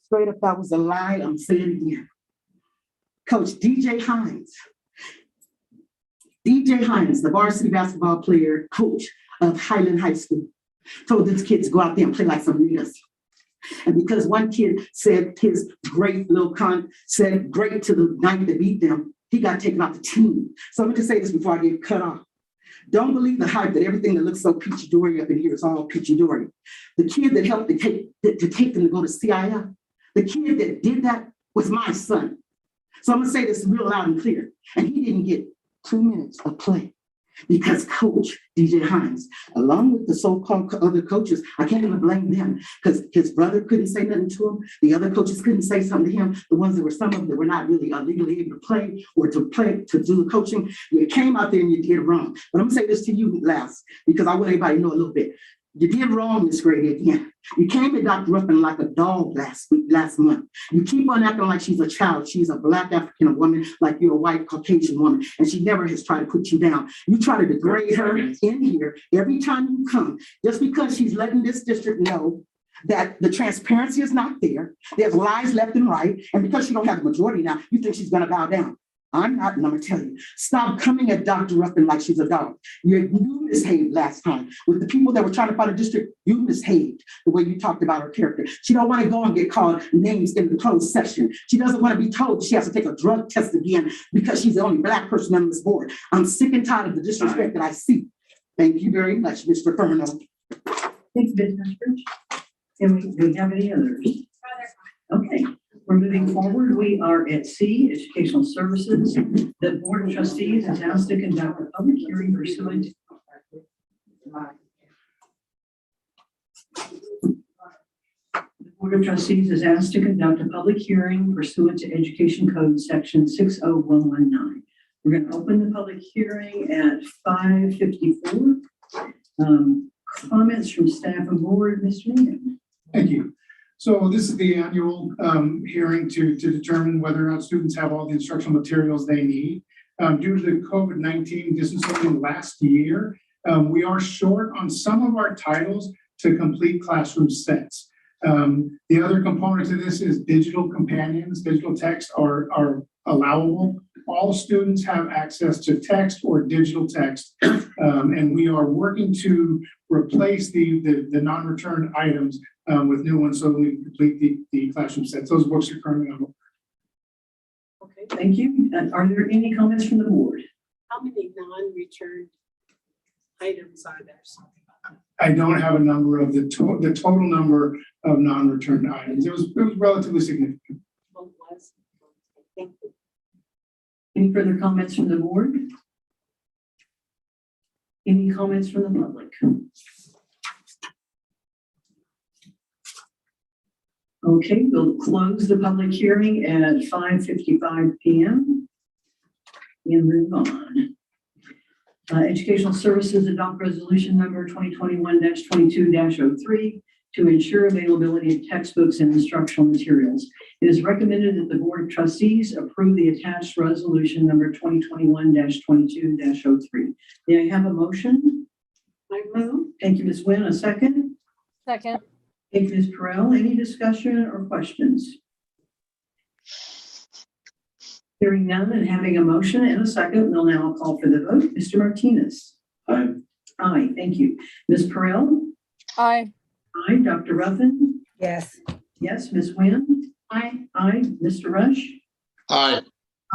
L: Straight up, that was a lie. I'm saying it again. Coach DJ Hines, the varsity basketball player, coach of Highland High School, told these kids to go out there and play like some niggas. And because one kid said his great said great to the night that beat them, he got taken off the team. So I'm going to say this before I get cut off. Don't believe the hype that everything that looks so peachy-dory up in here is all peachy-dory. The kid that helped to take them to go to CIF, the kid that did that was my son. So I'm going to say this real loud and clear. And he didn't get 2 minutes of play. because Coach DJ Hines, along with the so-called other coaches, I can't even blame them because his brother couldn't say nothing to him. The other coaches couldn't say something to him. The ones that were, some of them that were not really legally able to play or to do the coaching. You came out there and you did wrong. But I'm gonna say this to you last, because I want everybody to know a little bit. You did wrong, Miss Grady, again. You came at Dr. Ruffin like a dog last month. You keep on acting like she's a child. She's a Black African woman, like you're a white Caucasian woman, and she never has tried to put you down. You try to degrade her in here every time you come, just because she's letting this district know that the transparency is not there. There's lies left and right, and because she don't have the majority now, you think she's gonna bow down. I'm not, and I'm gonna tell you, stop coming at Dr. Ruffin like she's a dog. You misbehaved last time. With the people that were trying to fight a district, you misbehaved the way you talked about her character. She don't want to go and get called names in the closed session. She doesn't want to be told she has to take a drug test again because she's the only Black person on this board. I'm sick and tired of the disrespect that I see. Thank you very much, Mr. Furno.
A: Thanks, Ms. Masters. And we have any others? Okay. We're moving forward. We are at C, Educational Services. The Board of Trustees is asked to conduct a public hearing pursuant. The Board of Trustees is asked to conduct a public hearing pursuant to Education Code Section 60119. We're going to open the public hearing at 5:54. Comments from staff and board, Mr. Needham.
E: Thank you. So this is the annual hearing to determine whether or not students have all the instructional materials they need. Due to the COVID-19 distance learning last year, we are short on some of our titles to complete classroom sets. The other component to this is digital companions. Digital text are allowable. All students have access to text or digital text, and we are working to replace the non-returned items with new ones so we can complete the classroom sets. Those books are currently on.
A: Okay, thank you. Are there any comments from the board?
D: How many non-returned items are there?
E: I don't have a number of the total number of non-returned items. It was relatively significant.
D: Thank you.
A: Any further comments from the board? Any comments from the public? Okay, we'll close the public hearing at 5:55 p.m. and move on. Educational Services adopt resolution number 2021-22-03 to ensure availability of textbooks and instructional materials. It is recommended that the Board of Trustees approve the attached resolution number 2021-22-03. May I have a motion?
D: I move.
A: Thank you, Ms. Nguyen. A second?
N: Second.
A: Thank you, Ms. Perrell. Any discussion or questions? Hearing none and having a motion and a second, we'll now call for the vote. Mr. Martinez.
C: Aye.
A: Aye, thank you. Ms. Perrell.
N: Aye.
A: Aye. Dr. Ruffin.
B: Yes.
A: Yes. Ms. Nguyen.
D: Aye.
A: Aye. Mr. Rush.
C: Aye.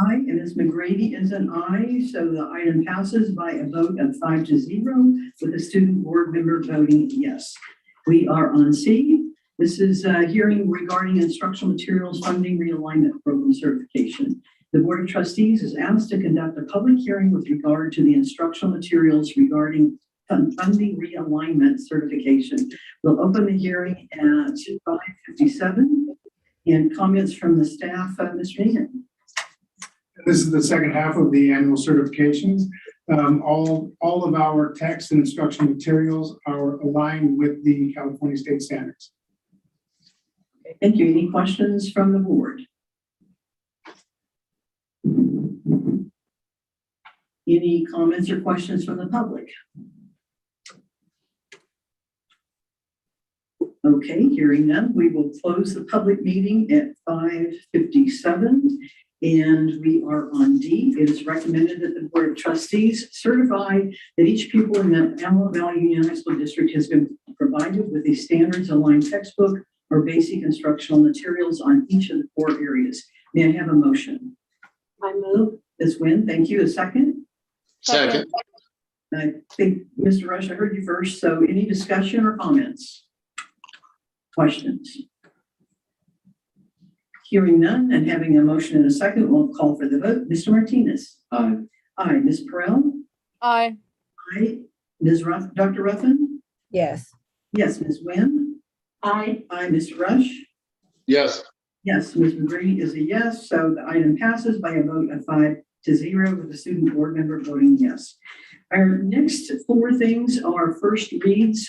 A: Aye. And Ms. McGrady is an aye. So the item passes by a vote of 5-0 with the student board member voting yes. We are on C. This is a hearing regarding instructional materials funding realignment program certification. The Board of Trustees is asked to conduct a public hearing with regard to the instructional materials regarding funding realignment certification. We'll open the hearing at 5:57 and comments from the staff, Mr. Needham.
E: This is the second half of the annual certifications. All of our text and instructional materials are aligned with the California state standards.
A: Okay, thank you. Any questions from the board? Any comments or questions from the public? Okay, hearing none, we will close the public meeting at 5:57. And we are on D. It is recommended that the Board of Trustees certify that each pupil in the Antelope Valley Union High School District has been provided with a standards aligned textbook or basic instructional materials on each of the 4 areas. May I have a motion?
D: I move.
A: Ms. Nguyen, thank you. A second?
C: Second.
A: I think, Mr. Rush, I heard you first. So any discussion or comments? Questions? Hearing none and having a motion in a second, we'll call for the vote. Mr. Martinez.
C: Aye.
A: Aye. Ms. Perrell.
N: Aye.
A: Aye. Dr. Ruffin?
B: Yes.
A: Yes, Ms. Nguyen?
D: Aye.
A: Aye, Mr. Rush?
C: Yes.
A: Yes, Ms. McGrady is a yes, so the item passes by a vote of 5-0 with the student board member voting yes. Our next four things are first reads,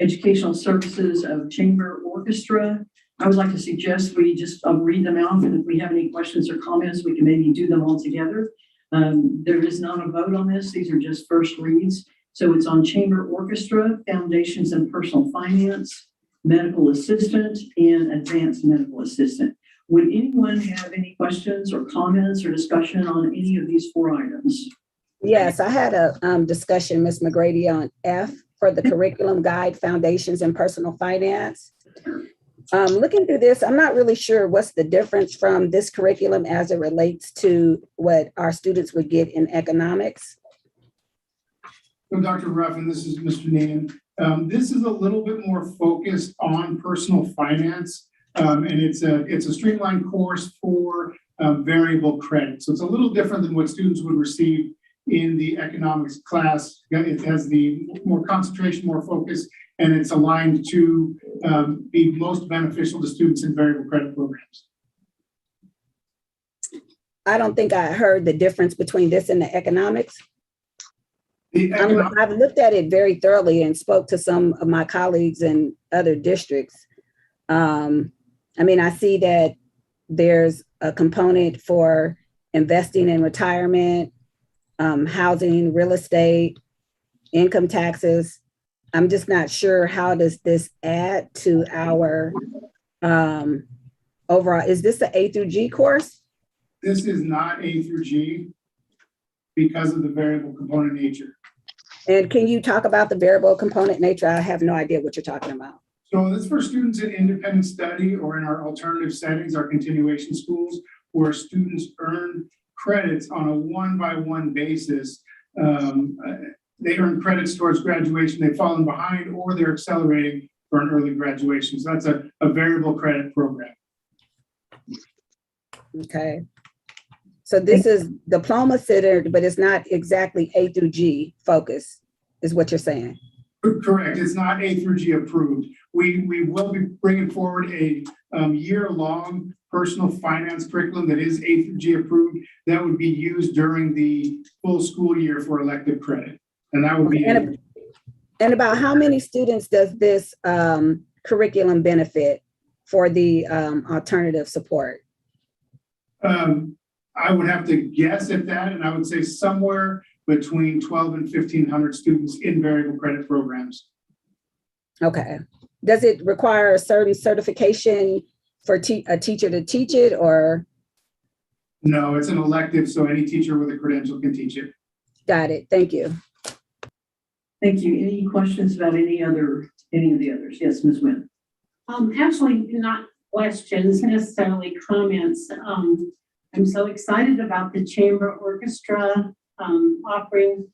A: educational services of chamber orchestra. I would like to suggest we just read them out, and if we have any questions or comments, we can maybe do them all together. There is not a vote on this. These are just first reads. So it's on chamber orchestra, foundations and personal finance, medical assistant, and advanced medical assistant. Would anyone have any questions or comments or discussion on any of these four items?
B: Yes, I had a discussion, Ms. McGrady, on F for the curriculum guide, foundations and personal finance. Looking through this, I'm not really sure what's the difference from this curriculum as it relates to what our students would get in economics.
E: So Dr. Ruffin, this is Mr. Nan. This is a little bit more focused on personal finance, and it's a streamlined course for variable credit. So it's a little different than what students would receive in the economics class. It has the more concentration, more focus, and it's aligned to be most beneficial to students in variable credit programs.
B: I don't think I heard the difference between this and the economics. I've looked at it very thoroughly and spoke to some of my colleagues in other districts. I mean, I see that there's a component for investing in retirement, housing, real estate, income taxes. I'm just not sure how does this add to our overall. Is this the A through G course?
E: This is not A through G because of the variable component nature.
B: And can you talk about the variable component nature? I have no idea what you're talking about.
E: So this for students in independent study or in our alternative settings, our continuation schools, where students earn credits on a one-by-one basis. They earn credits towards graduation, they've fallen behind, or they're accelerating for an early graduation. So that's a variable credit program.
B: Okay. So this is diploma centered, but it's not exactly A through G focus, is what you're saying?
E: Correct. It's not A through G approved. We will be bringing forward a year-long personal finance curriculum that is A through G approved that would be used during the full school year for elective credit. And that would be.
B: And about how many students does this curriculum benefit for the alternative support?
E: I would have to guess at that, and I would say somewhere between 1,200 and 1,500 students in variable credit programs.
B: Okay. Does it require a certain certification for a teacher to teach it, or?
E: No, it's an elective, so any teacher with a credential can teach it.
B: Got it. Thank you.
A: Thank you. Any questions about any of the others? Yes, Ms. Nguyen.
D: Actually, not questions, necessarily comments. I'm so excited about the chamber orchestra offering.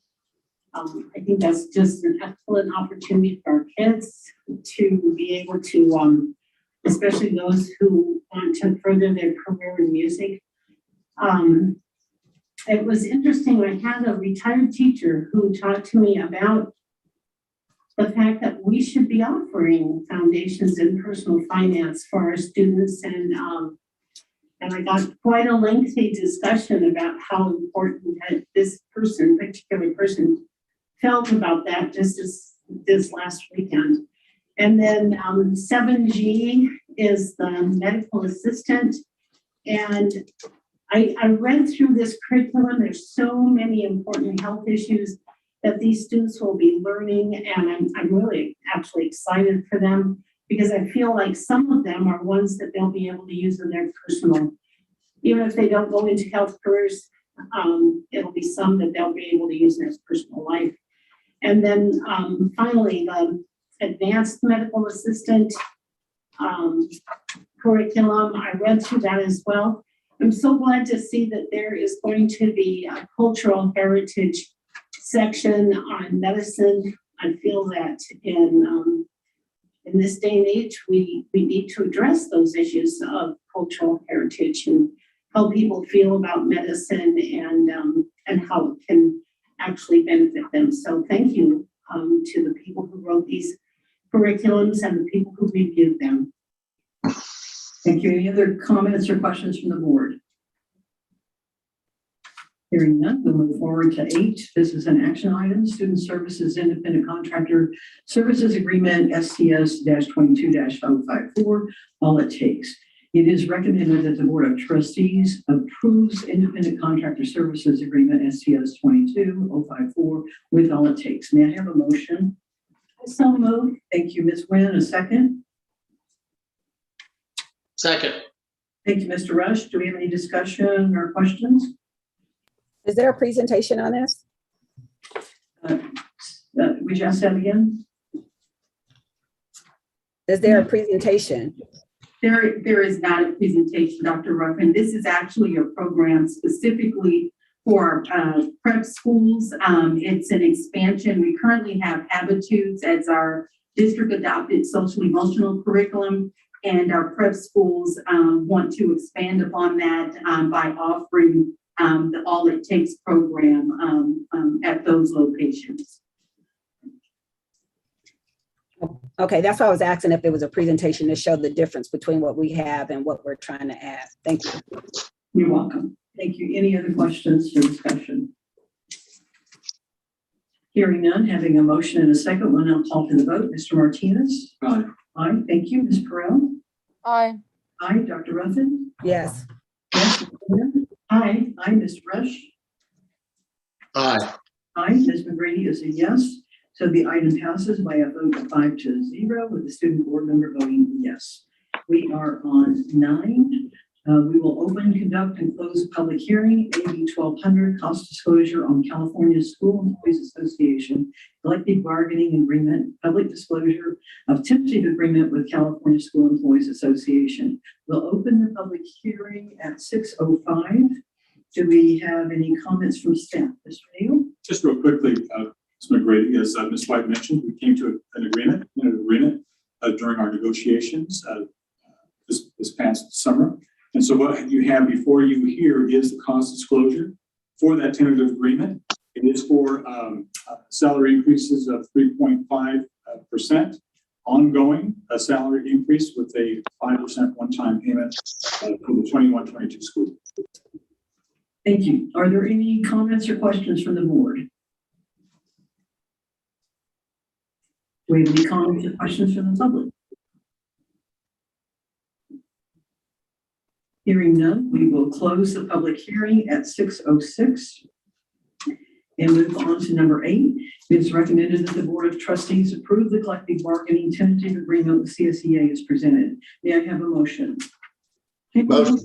D: I think that's just an excellent opportunity for our kids to be able to, especially those who want to further their career in music. It was interesting. I had a retired teacher who talked to me about the fact that we should be offering foundations in personal finance for our students, and I got quite a lengthy discussion about how important that this particular person felt about that just this last weekend. And then 7G is the medical assistant. And I read through this curriculum. There's so many important health issues that these students will be learning. And I'm really actually excited for them, because I feel like some of them are ones that they'll be able to use in their personal, even if they don't go into health careers, it'll be some that they'll be able to use in their personal life. And then finally, the advanced medical assistant curriculum, I read through that as well. I'm so glad to see that there is going to be a cultural heritage section on medicine. I feel that in this day and age, we need to address those issues of cultural heritage and how people feel about medicine, and how it can actually benefit them. So thank you to the people who wrote these curriculums and the people who reviewed them.
A: Thank you. Any other comments or questions from the board? Hearing none, we'll move forward to 8. This is an action item, Student Services Independent Contractor Services Agreement STS-22-054, all it takes. It is recommended that the Board of Trustees approves Independent Contractor Services Agreement STS-22-054 with all it takes. May I have a motion?
D: So moved.
A: Thank you, Ms. Nguyen. A second?
C: Second.
A: Thank you, Mr. Rush. Do we have any discussion or questions?
B: Is there a presentation on this?
A: Would you ask that again?
B: Is there a presentation?
G: There is not a presentation, Dr. Ruffin. This is actually a program specifically for our prep schools. It's an expansion. We currently have AVUHSD as our district adopted social emotional curriculum, and our prep schools want to expand upon that by offering the All It Takes program at those locations.
B: Okay, that's why I was asking if there was a presentation to show the difference between what we have and what we're trying to add. Thank you.
A: You're welcome. Thank you. Any other questions for discussion? Hearing none, having a motion and a second, we'll now call for the vote. Mr. Martinez?
C: Aye.
A: Aye. Thank you. Ms. Perrell?
N: Aye.
A: Aye. Dr. Ruffin?
B: Yes.
A: Yes. Ms. Nguyen?
D: Aye.
A: Aye. Mr. Rush?
C: Aye.
A: Aye. Ms. McGrady is a yes. So the item passes by a vote of 5-0 with the student board member voting yes. We are on 9. We will open, conduct, and close a public hearing, AB 1200, cost disclosure on California School Employees Association, collective bargaining agreement, public disclosure of tentative agreement with California School Employees Association. We'll open the public hearing at 6:05. Do we have any comments from staff? Mr. Neal?
I: Just real quickly, Ms. McGrady, as Ms. White mentioned, we came to an agreement during our negotiations this past summer. And so what you have before you here is the cost disclosure for that tentative agreement. It is for salary increases of 3.5%, ongoing salary increase with a 5% one-time payment for the 21-22 school year.
A: Thank you. Are there any comments or questions from the board? Do we have any comments or questions from the public? Hearing none, we will close the public hearing at 6:06 and move on to number 8. It is recommended that the Board of Trustees approve the collective bargaining tentative agreement with CSEA as presented. May I have a motion?
C: Motion.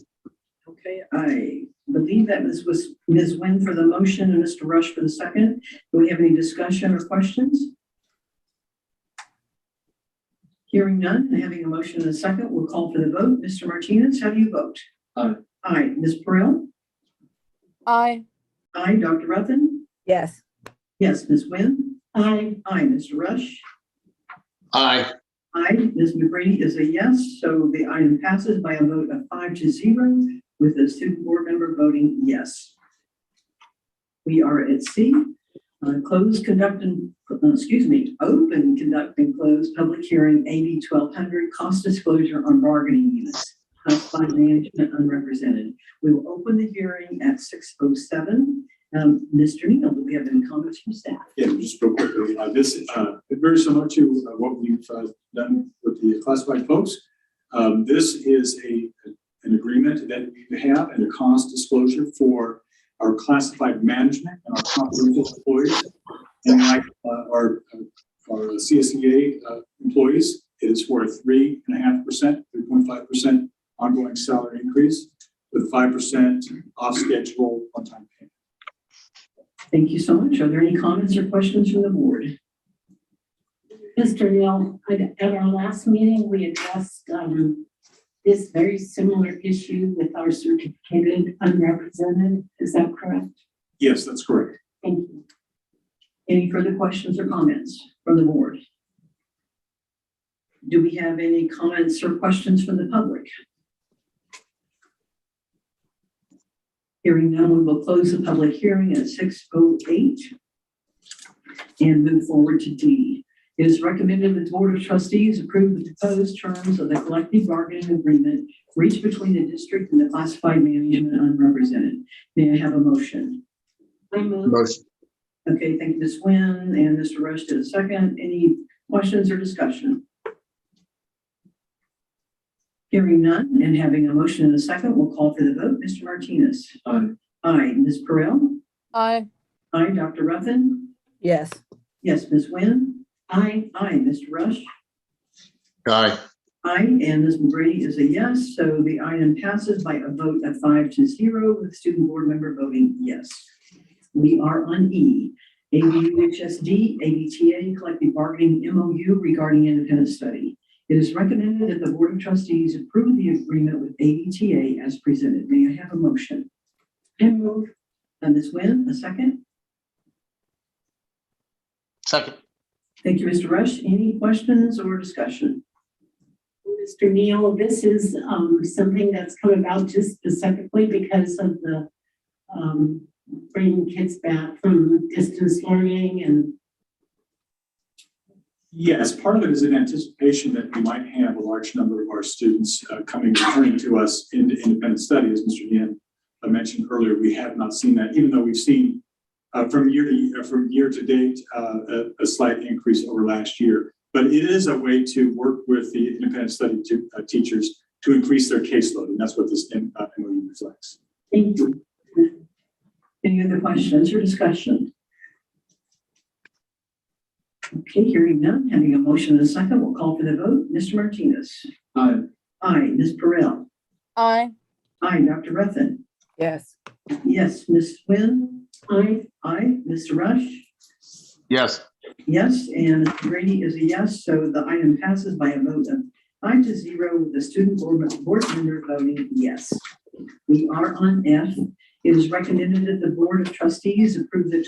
A: Okay, I believe that this was Ms. Nguyen for the motion and Mr. Rush for the second. Do we have any discussion or questions? Hearing none, and having a motion and a second, we'll call for the vote. Mr. Martinez, how do you vote?
C: Aye.
A: Aye. Ms. Perrell?
N: Aye.
A: Aye. Dr. Ruffin?
B: Yes.
A: Yes. Ms. Nguyen?
D: Aye.
A: Aye. Mr. Rush?
C: Aye.
A: Aye. Ms. McGrady is a yes, so the item passes by a vote of 5-0 with the student board member voting yes. We are at C. Open, conduct, and close public hearing AB 1200 cost disclosure on bargaining units, classified management unrepresented. We will open the hearing at 6:07. Mr. Neal, do we have any comments from staff?
I: Yeah, just real quickly, this is very similar to what we've done with the classified folks. This is an agreement that we have and a cost disclosure for our classified management and our confidential employees. And like our CSEA employees, it is for a 3.5% ongoing salary increase with 5% off-schedule one-time payment.
A: Thank you so much. Are there any comments or questions from the board?
D: Mr. Neal, at our last meeting, we addressed this very similar issue with our certificated unrepresented. Is that correct?
I: Yes, that's correct.
D: Thank you.
A: Any further questions or comments from the board? Do we have any comments or questions from the public? Hearing none, we will close the public hearing at 6:08 And move forward to D. It is recommended that the Board of Trustees approve the proposed terms of the collective bargaining agreement reached between the district and the classified management unrepresented. May I have a motion?
B: I move.
C: Motion.
A: Okay, thank you, Ms. Nguyen, and Mr. Rush did a second. Any questions or discussion? Hearing none and having a motion and a second, we'll call for the vote. Mr. Martinez.
C: Aye.
A: Aye. Ms. Perrell.
N: Aye.
A: Aye. Dr. Ruffin.
B: Yes.
A: Yes, Ms. Nguyen. Aye. Aye. Mr. Rush.
C: Aye.
A: Aye. And Ms. McGrady is a yes. So the item passes by a vote of 5-0 with student board member voting yes. We are on E. AVUHSD, ABTA, collective bargaining MOU regarding independent study. It is recommended that the Board of Trustees approve the agreement with ABTA as presented. May I have a motion? I move. Ms. Nguyen, a second.
C: Second.
A: Thank you, Mr. Rush. Any questions or discussion?
D: Mr. Neal, this is something that's come about just specifically because of the bringing kids back from distance learning and.
I: Yes, part of it is in anticipation that we might have a large number of our students returning to us into independent study. As Mr. Yan mentioned earlier, we have not seen that, even though we've seen from year to date a slight increase over last year. But it is a way to work with the independent study teachers to increase their caseload, and that's what this MOU reflects.
A: Thank you. Any other questions or discussion? Okay, hearing none, having a motion and a second, we'll call for the vote. Mr. Martinez.
C: Aye.
A: Aye. Ms. Perrell.
N: Aye.
A: Aye. Dr. Ruffin.
B: Yes.
A: Yes. Ms. Nguyen. Aye. Aye. Mr. Rush.
C: Yes.
A: Yes. And Mr. Grady is a yes. So the item passes by a vote of 5-0 with the student board member voting yes. We are on F. It is recommended that the Board of Trustees approve the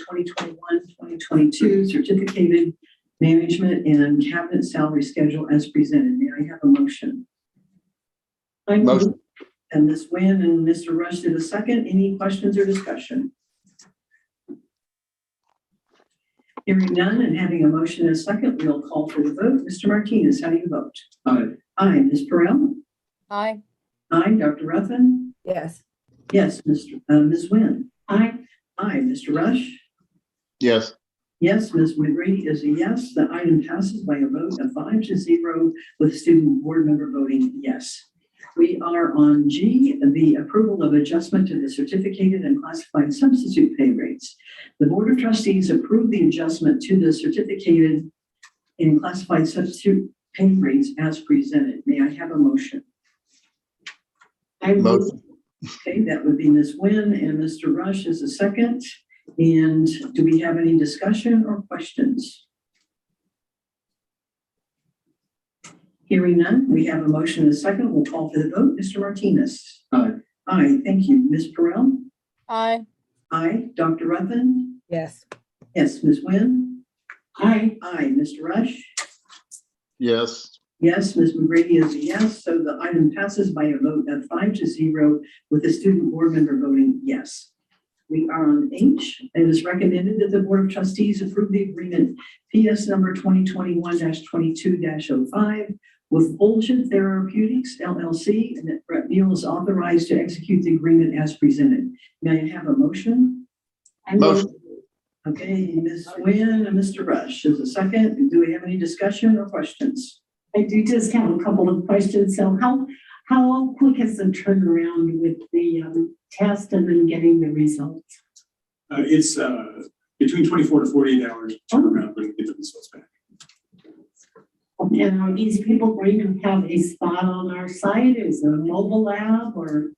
A: 2021-2022 certificated management and cabinet salary schedule as presented. May I have a motion? I move.
C: Motion.
A: And Ms. Nguyen and Mr. Rush did a second. Any questions or discussion? Hearing none and having a motion and a second, we'll call for the vote. Mr. Martinez, how do you vote?
C: Aye.
A: Aye. Ms. Perrell?
N: Aye.
A: Aye. Dr. Ruffin?
B: Yes.
A: Yes. Ms. Nguyen? Aye. Aye. Mr. Rush?
C: Yes.
A: Yes. Ms. McGrady is a yes. The item passes by a vote of 5-0 with student board member voting yes. We are on G, the approval of adjustment to the certificated and classified substitute pay rates. The Board of Trustees approved the adjustment to the certificated and classified substitute pay rates as presented. May I have a motion? I move.
C: Motion.
A: Okay, that would be Ms. Nguyen and Mr. Rush as a second. And do we have any discussion or questions? Hearing none, we have a motion and a second. We'll call for the vote. Mr. Martinez.
C: Aye.
A: Aye, thank you. Ms. Perrell?
N: Aye.
A: Aye. Dr. Ruffin?
B: Yes.
A: Yes. Ms. Nguyen? Aye. Aye. Mr. Rush?
C: Yes.
A: Yes. Ms. McGrady is a yes. So the item passes by a vote of 5-0 with the student board member voting yes. We are on H. It is recommended that the Board of Trustees approve the agreement PS number 2021-22-05 with Bullshit Therapeutics LLC, and that Brett Neal is authorized to execute the agreement as presented. May I have a motion?
C: Motion.
A: Okay, Ms. Nguyen and Mr. Rush is a second. Do we have any discussion or questions?
D: I do just have a couple of questions. So how quick is the turnaround with the test and then getting the results?
I: It's between 24 to 48 hours turnaround when we get the results back.
D: And are these people going to have a spot on our site? Is there a mobile lab or?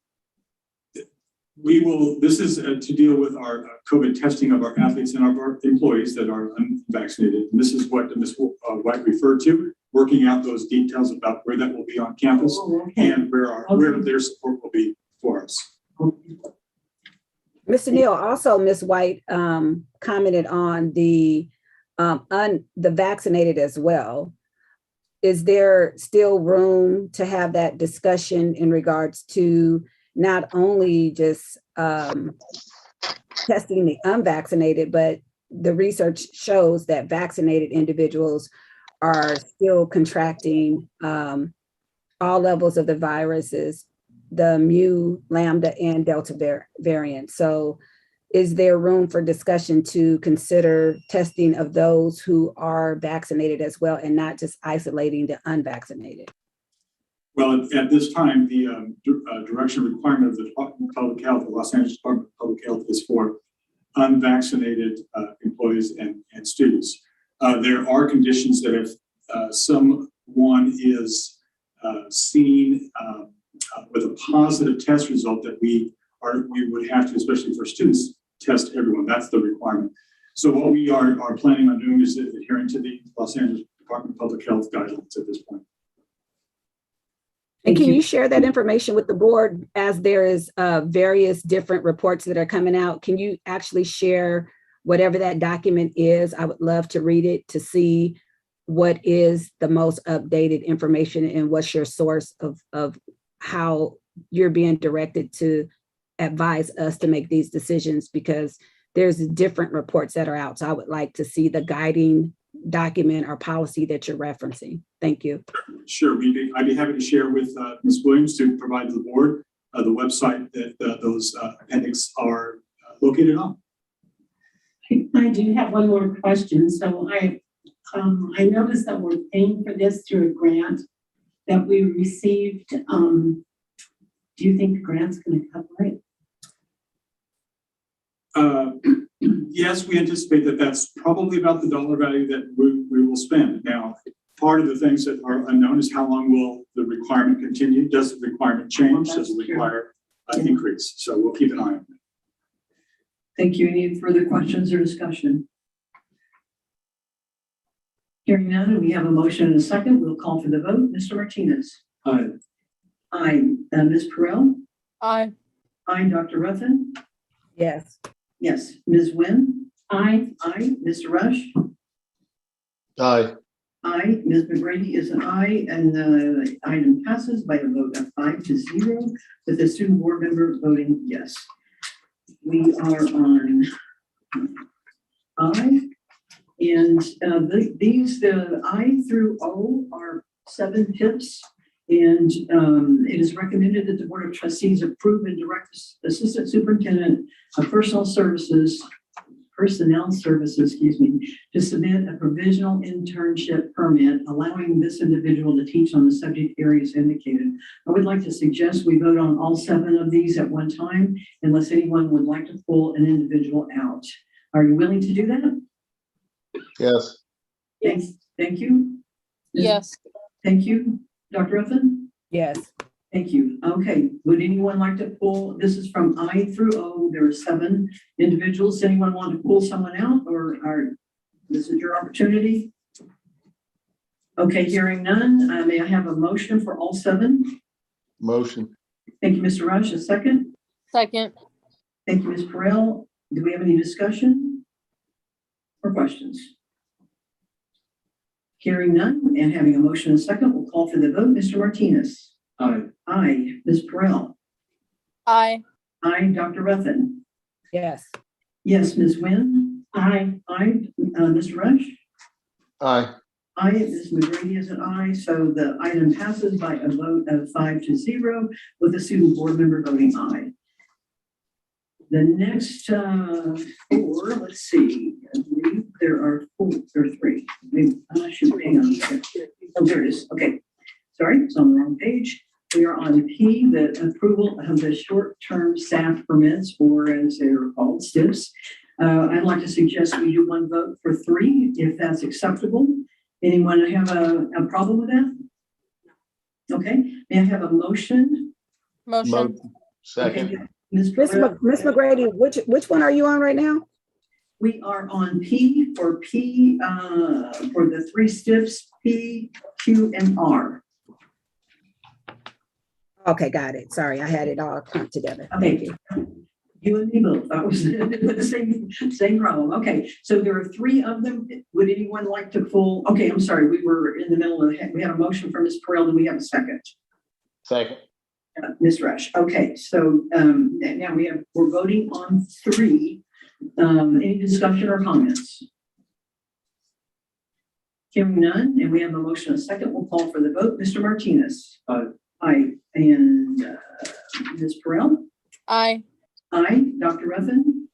I: We will, this is to deal with our COVID testing of our athletes and our employees that are unvaccinated. And this is what Ms. White referred to, working out those details about where that will be on campus and where their support will be for us.
B: Mr. Neal, also Ms. White commented on the vaccinated as well. Is there still room to have that discussion in regards to not only just testing the unvaccinated, but the research shows that vaccinated individuals are still contracting all levels of the viruses, the Mu, Lambda, and Delta variant. So is there room for discussion to consider testing of those who are vaccinated as well and not just isolating the unvaccinated?
I: Well, at this time, the direction requirement of the Department of Public Health, the Los Angeles Department of Public Health, is for unvaccinated employees and students. There are conditions that if someone is seen with a positive test result that we would have to, especially for students, test everyone. That's the requirement. So what we are planning on doing is adhering to the Los Angeles Department of Public Health guidelines at this point.
B: And can you share that information with the board as there is various different reports that are coming out? Can you actually share whatever that document is? I would love to read it to see what is the most updated information and what's your source of how you're being directed to advise us to make these decisions, because there's different reports that are out. So I would like to see the guiding document or policy that you're referencing. Thank you.
I: Sure, I'd be happy to share with Ms. Williams to provide to the board the website that those appendix are located on.
D: I do have one more question. So I noticed that we're paying for this through a grant that we received. Do you think the grant's going to cover it?
I: Yes, we anticipate that that's probably about the dollar value that we will spend. Now, part of the things that are unknown is how long will the requirement continue? Does the requirement change? Does it require an increase? So we'll keep an eye on it.
A: Thank you. Any further questions or discussion? Hearing none, and we have a motion and a second. We'll call for the vote. Mr. Martinez.
C: Aye.
A: Aye. Ms. Perrell.
N: Aye.
A: Aye. Dr. Ruffin.
B: Yes.
A: Yes. Ms. Nguyen.
D: Aye.
A: Aye. Mr. Rush.
C: Aye.
A: Aye. Ms. McGrady is an aye, and the item passes by a vote of 5-0, with the student board member voting yes. We are on I, and the I through O are 7 tips, and it is recommended that the Board of Trustees approve and direct Assistant Superintendent of Personnel Services, to submit a provisional internship permit allowing this individual to teach on the subject areas indicated. I would like to suggest we vote on all 7 of these at one time, unless anyone would like to pull an individual out. Are you willing to do that?
C: Yes.
A: Yes. Thank you.
N: Yes.
A: Thank you. Dr. Ruffin?
B: Yes.
A: Thank you. Okay. Would anyone like to pull? This is from I through O. There are 7 individuals. Anyone want to pull someone out, or this is your opportunity? Okay. Hearing none. May I have a motion for all 7?
C: Motion.
A: Thank you, Mr. Rush. A second.
N: Second.
A: Thank you, Ms. Perrell. Do we have any discussion or questions? Hearing none and having a motion and a second, we'll call for the vote. Mr. Martinez.
C: Aye.
A: Aye. Ms. Perrell.
N: Aye.
A: Aye. Dr. Ruffin.
B: Yes.
A: Yes. Ms. Nguyen. Aye. Aye. Mr. Rush.
C: Aye.
A: Aye. Ms. McGrady is an aye. So the item passes by a vote of 5-0, with the student board member voting aye. The next 4, let's see, I believe there are 3. Hang on a second. Oh, there it is. Okay. Sorry, it's on the wrong page. We are on P, the approval of the short-term staff permits, or as they're called, STIPs. I'd like to suggest we do one vote for 3, if that's acceptable. Anyone have a problem with that? Okay. May I have a motion?
N: Motion.
C: Second.
A: Okay. Ms.
B: Miss McGrady, which one are you on right now?
A: We are on P for the 3 STIPs, P, Q, and R.
B: Okay, got it. Sorry, I had it all clumped together.
A: Okay.
B: Thank you.
A: You and me both. That was the same problem. Okay, so there are 3 of them. Would anyone like to pull? Okay, I'm sorry. We were in the middle of we had a motion from Ms. Perrell. Do we have a second?
C: Second.
A: Ms. Rush. Okay, so now we're voting on 3. Any discussion or comments? Hearing none, and we have a motion and a second, we'll call for the vote. Mr. Martinez? Aye. And Ms. Perrell?
N: Aye.
A: Aye. Dr. Ruffin?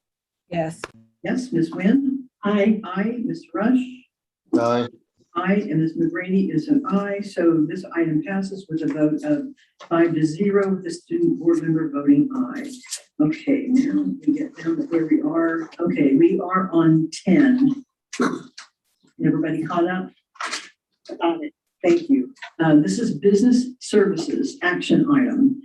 B: Yes.
A: Yes. Ms. Nguyen? Aye. Aye. Mr. Rush?
C: Aye.
A: Aye. And Ms. McGrady is an aye. So this item passes with a vote of 5-0 with the student board member voting aye. Okay, now we get down to where we are. Okay, we are on 10. Everybody caught up? Got it. Thank you. This is business services action item.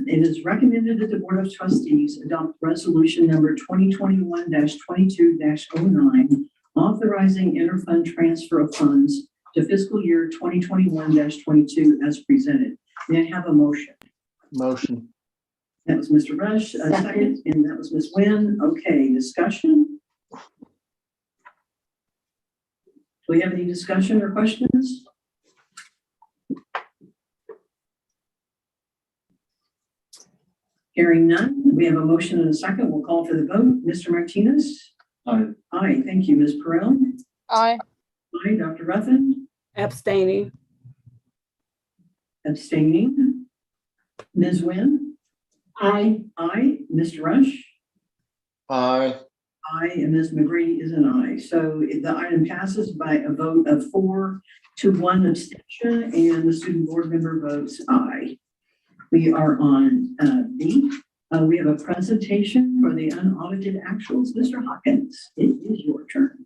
A: It is recommended that the Board of Trustees adopt resolution number 2021-22-09, authorizing interfund transfer of funds to fiscal year 2021-22 as presented. May I have a motion?
C: Motion.
A: That was Mr. Rush, a second, and that was Ms. Nguyen. Okay, discussion? Do we have any discussion or questions? Hearing none, we have a motion and a second. We'll call for the vote. Mr. Martinez?
C: Aye.
A: Aye, thank you. Ms. Perrell?
N: Aye.
A: Aye, Dr. Ruffin?
B: Abstaining.
A: Abstaining. Ms. Nguyen? Aye. Aye. Mr. Rush?
C: Aye.
A: Aye, and Ms. McGrady is an aye. So the item passes by a vote of 4 to 1 abstention, and the student board member votes aye. We are on B. We have a presentation for the unaudited actuals. Mr. Hawkins, it is your turn.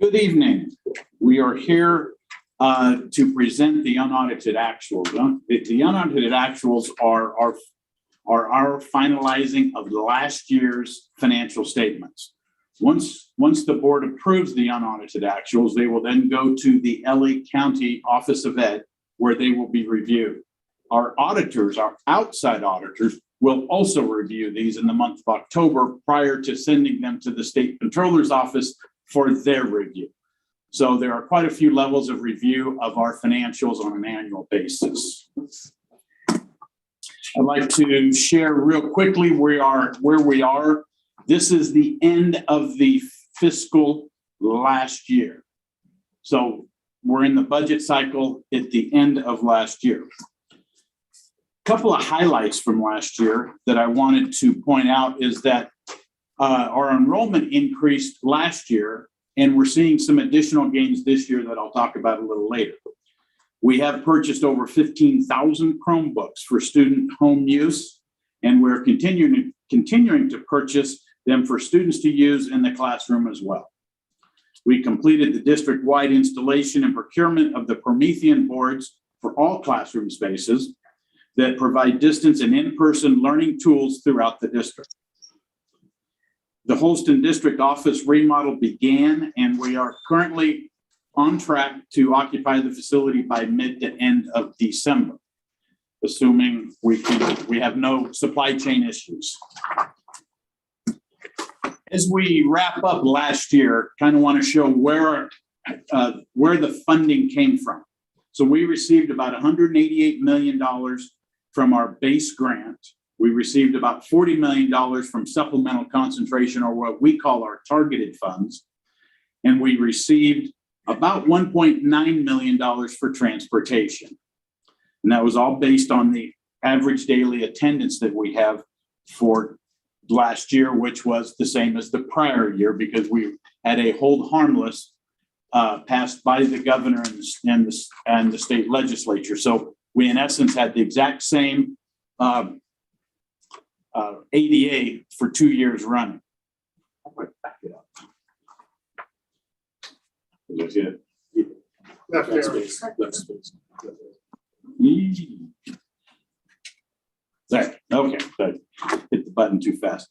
O: Good evening. We are here to present the unaudited actuals. The unaudited actuals are our finalizing of last year's financial statements. Once the board approves the unaudited actuals, they will then go to the LA County Office of Ed, where they will be reviewed. Our auditors, our outside auditors, will also review these in the month of October prior to sending them to the state controller's office for their review. So there are quite a few levels of review of our financials on an annual basis. I'd like to share real quickly where we are. This is the end of the fiscal last year. So we're in the budget cycle at the end of last year. Couple of highlights from last year that I wanted to point out is that our enrollment increased last year, and we're seeing some additional gains this year that I'll talk about a little later. We have purchased over 15,000 Chromebooks for student home use, and we're continuing to purchase them for students to use in the classroom as well. We completed the district-wide installation and procurement of the Promethean boards for all classroom spaces that provide distance and in-person learning tools throughout the district. The Holston district office remodel began, and we are currently on track to occupy the facility by mid to end of December, assuming we have no supply chain issues. As we wrap up last year, kind of want to show where the funding came from. So we received about $188 million from our base grant. We received about $40 million from supplemental concentration, or what we call our targeted funds. And we received about $1.9 million for transportation. And that was all based on the average daily attendance that we have for last year, which was the same as the prior year, because we had a hold harmless passed by the governor and the state legislature. So we in essence had the exact same ADA for 2 years running. I'm going to back it up. That's it.
E: Left
O: space. Okay, hit the button too fast.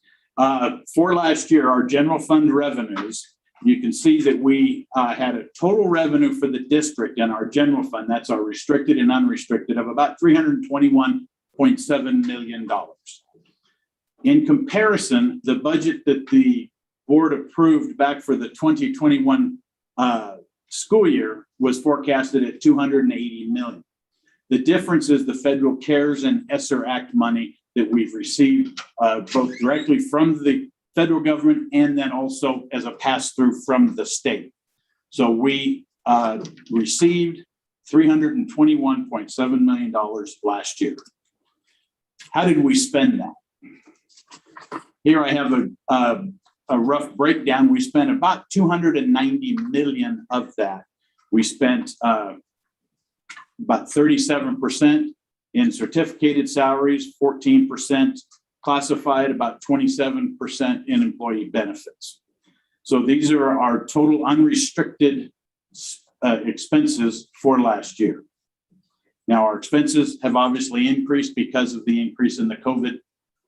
O: For last year, our general fund revenues, you can see that we had a total revenue for the district and our general fund, that's our restricted and unrestricted, of about $321.7 million. In comparison, the budget that the board approved back for the 2021 school year was forecasted at 280 million. The difference is the federal CARES and ESSER Act money that we've received both directly from the federal government and then also as a pass-through from the state. So we received $321.7 million last year. How did we spend that? Here I have a rough breakdown. We spent about 290 million of that. We spent about 37% in certificated salaries, 14% classified, about 27% in employee benefits. So these are our total unrestricted expenses for last year. Now, our expenses have obviously increased because of the increase in the COVID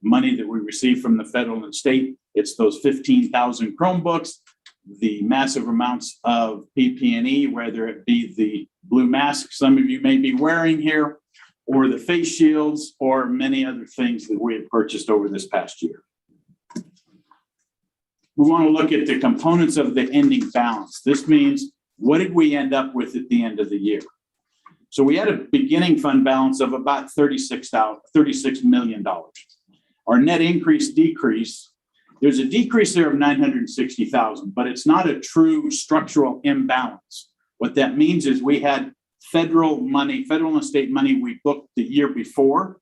O: money that we received from the federal and state. It's those 15,000 Chromebooks, the massive amounts of PPE, whether it be the blue mask some of you may be wearing here, or the face shields, or many other things that we have purchased over this past year. We want to look at the components of the ending balance. This means, what did we end up with at the end of the year? So we had a beginning fund balance of about $36 million. Our net decrease, there's a decrease there of 960,000, but it's not a true structural imbalance. What that means is we had federal and state money we booked the year before.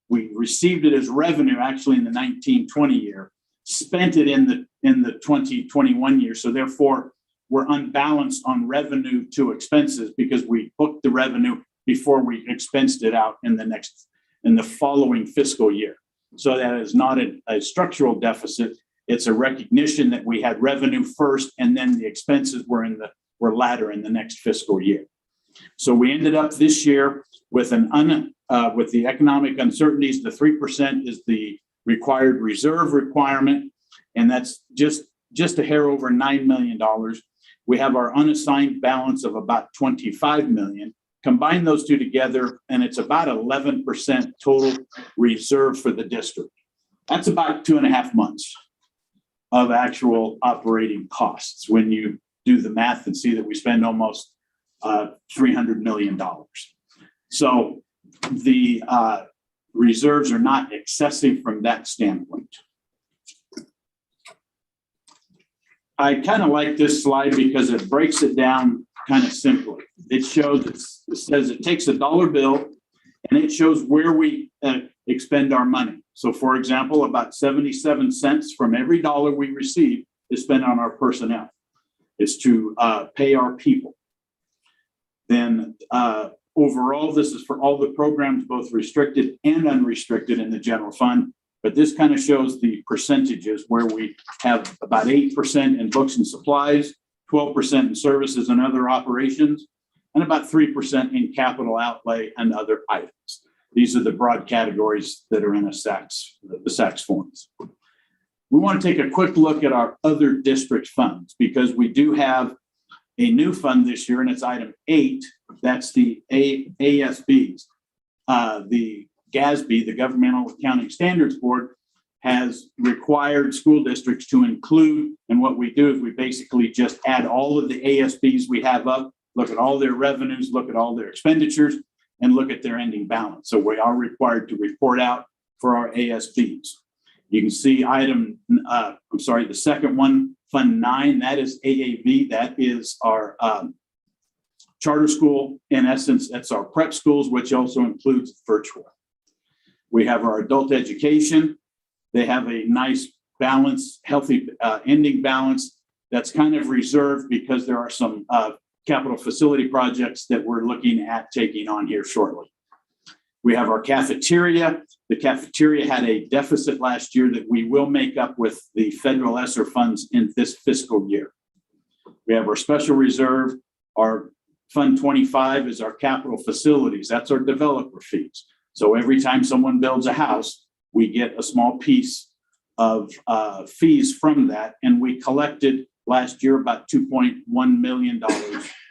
O: We received it as revenue actually in the 1920 year, spent it in the 2021 year. So therefore, we're unbalanced on revenue to expenses because we booked the revenue before we expensed it out in the following fiscal year. So that is not a structural deficit. It's a recognition that we had revenue first and then the expenses were latter in the next fiscal year. So we ended up this year with with the economic uncertainties. The 3% is the required reserve requirement, and that's just a hair over $9 million. We have our unassigned balance of about 25 million. Combine those two together, and it's about 11% total reserve for the district. That's about 2.5 months of actual operating costs when you do the math and see that we spend almost $300 million. So the reserves are not excessive from that standpoint. I kind of like this slide because it breaks it down kind of simply. It says it takes a dollar bill and it shows where we expend our money. So for example, about 77 cents from every dollar we receive is spent on our personnel. It's to pay our people. Then overall, this is for all the programs, both restricted and unrestricted in the general fund. But this kind of shows the percentages where we have about 8% in books and supplies, 12% in services and other operations, and about 3% in capital outlay and other items. These are the broad categories that are in the SACS forms. We want to take a quick look at our other district funds because we do have a new fund this year, and it's item 8. That's the ASBs. The GASB, the Governmental Accounting Standards Board, has required school districts to include, and what we do is we basically just add all of the ASBs we have up, look at all their revenues, look at all their expenditures, and look at their ending balance. So we are required to report out for our ASBs. You can see the second one, Fund 9, that is AAV, that is our charter school. In essence, that's our prep schools, which also includes virtual. We have our adult education. They have a nice balance, healthy ending balance that's kind of reserved because there are some capital facility projects that we're looking at taking on here shortly. We have our cafeteria. The cafeteria had a deficit last year that we will make up with the federal ESSER funds in this fiscal year. We have our special reserve. Our Fund 25 is our capital facilities. That's our developer fees. So every time someone builds a house, we get a small piece of fees from that. And we collected last year about $2.1 million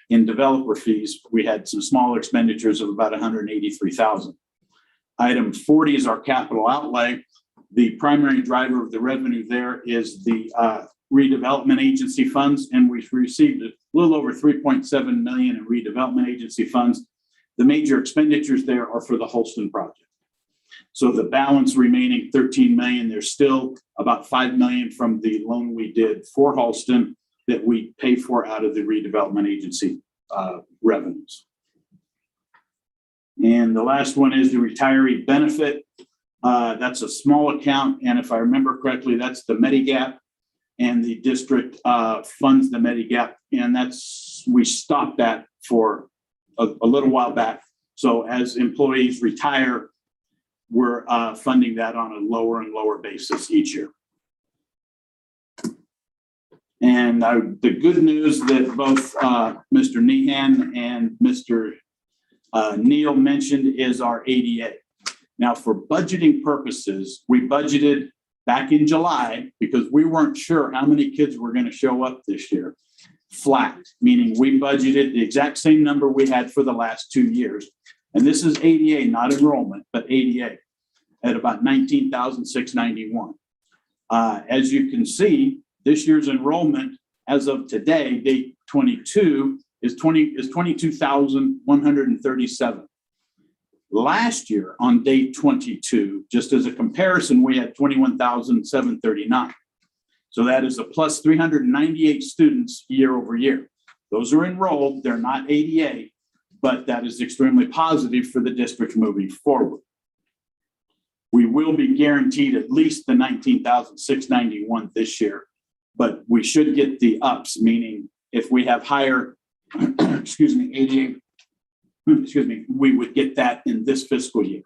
O: in developer fees. We had some small expenditures of about 183,000. Item 40 is our capital outlay. The primary driver of the revenue there is the redevelopment agency funds, and we've received a little over 3.7 million in redevelopment agency funds. The major expenditures there are for the Holston project. So the balance remaining 13 million, there's still about 5 million from the loan we did for Holston that we pay for out of the redevelopment agency revenues. And the last one is the retiree benefit. That's a small account, and if I remember correctly, that's the Medigap, and the district funds the Medigap, and we stopped that for a little while back. So as employees retire, we're funding that on a lower and lower basis each year. And the good news that both Mr. Nehan and Mr. Neal mentioned is our ADA. Now, for budgeting purposes, we budgeted back in July because we weren't sure how many kids were going to show up this year. Flat, meaning we budgeted the exact same number we had for the last 2 years. And this is ADA, not enrollment, but ADA at about 19,691. As you can see, this year's enrollment as of today, date 22, is 22,137. Last year on date 22, just as a comparison, we had 21,739. So that is a plus 398 students year over year. Those are enrolled, they're not ADA, but that is extremely positive for the district moving forward. We will be guaranteed at least the 19,691 this year, but we should get the ups, meaning if we have higher, ADA, we would get that in this fiscal year.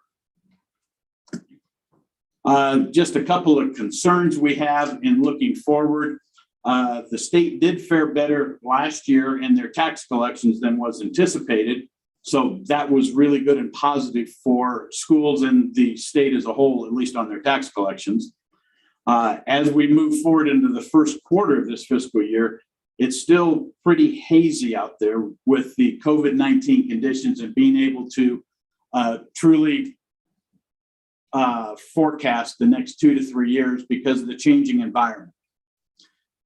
O: Just a couple of concerns we have in looking forward. The state did fare better last year in their tax collections than was anticipated. So that was really good and positive for schools in the state as a whole, at least on their tax collections. As we move forward into the first quarter of this fiscal year, it's still pretty hazy out there with the COVID-19 conditions and being able to truly forecast the next 2 to 3 years because of the changing environment.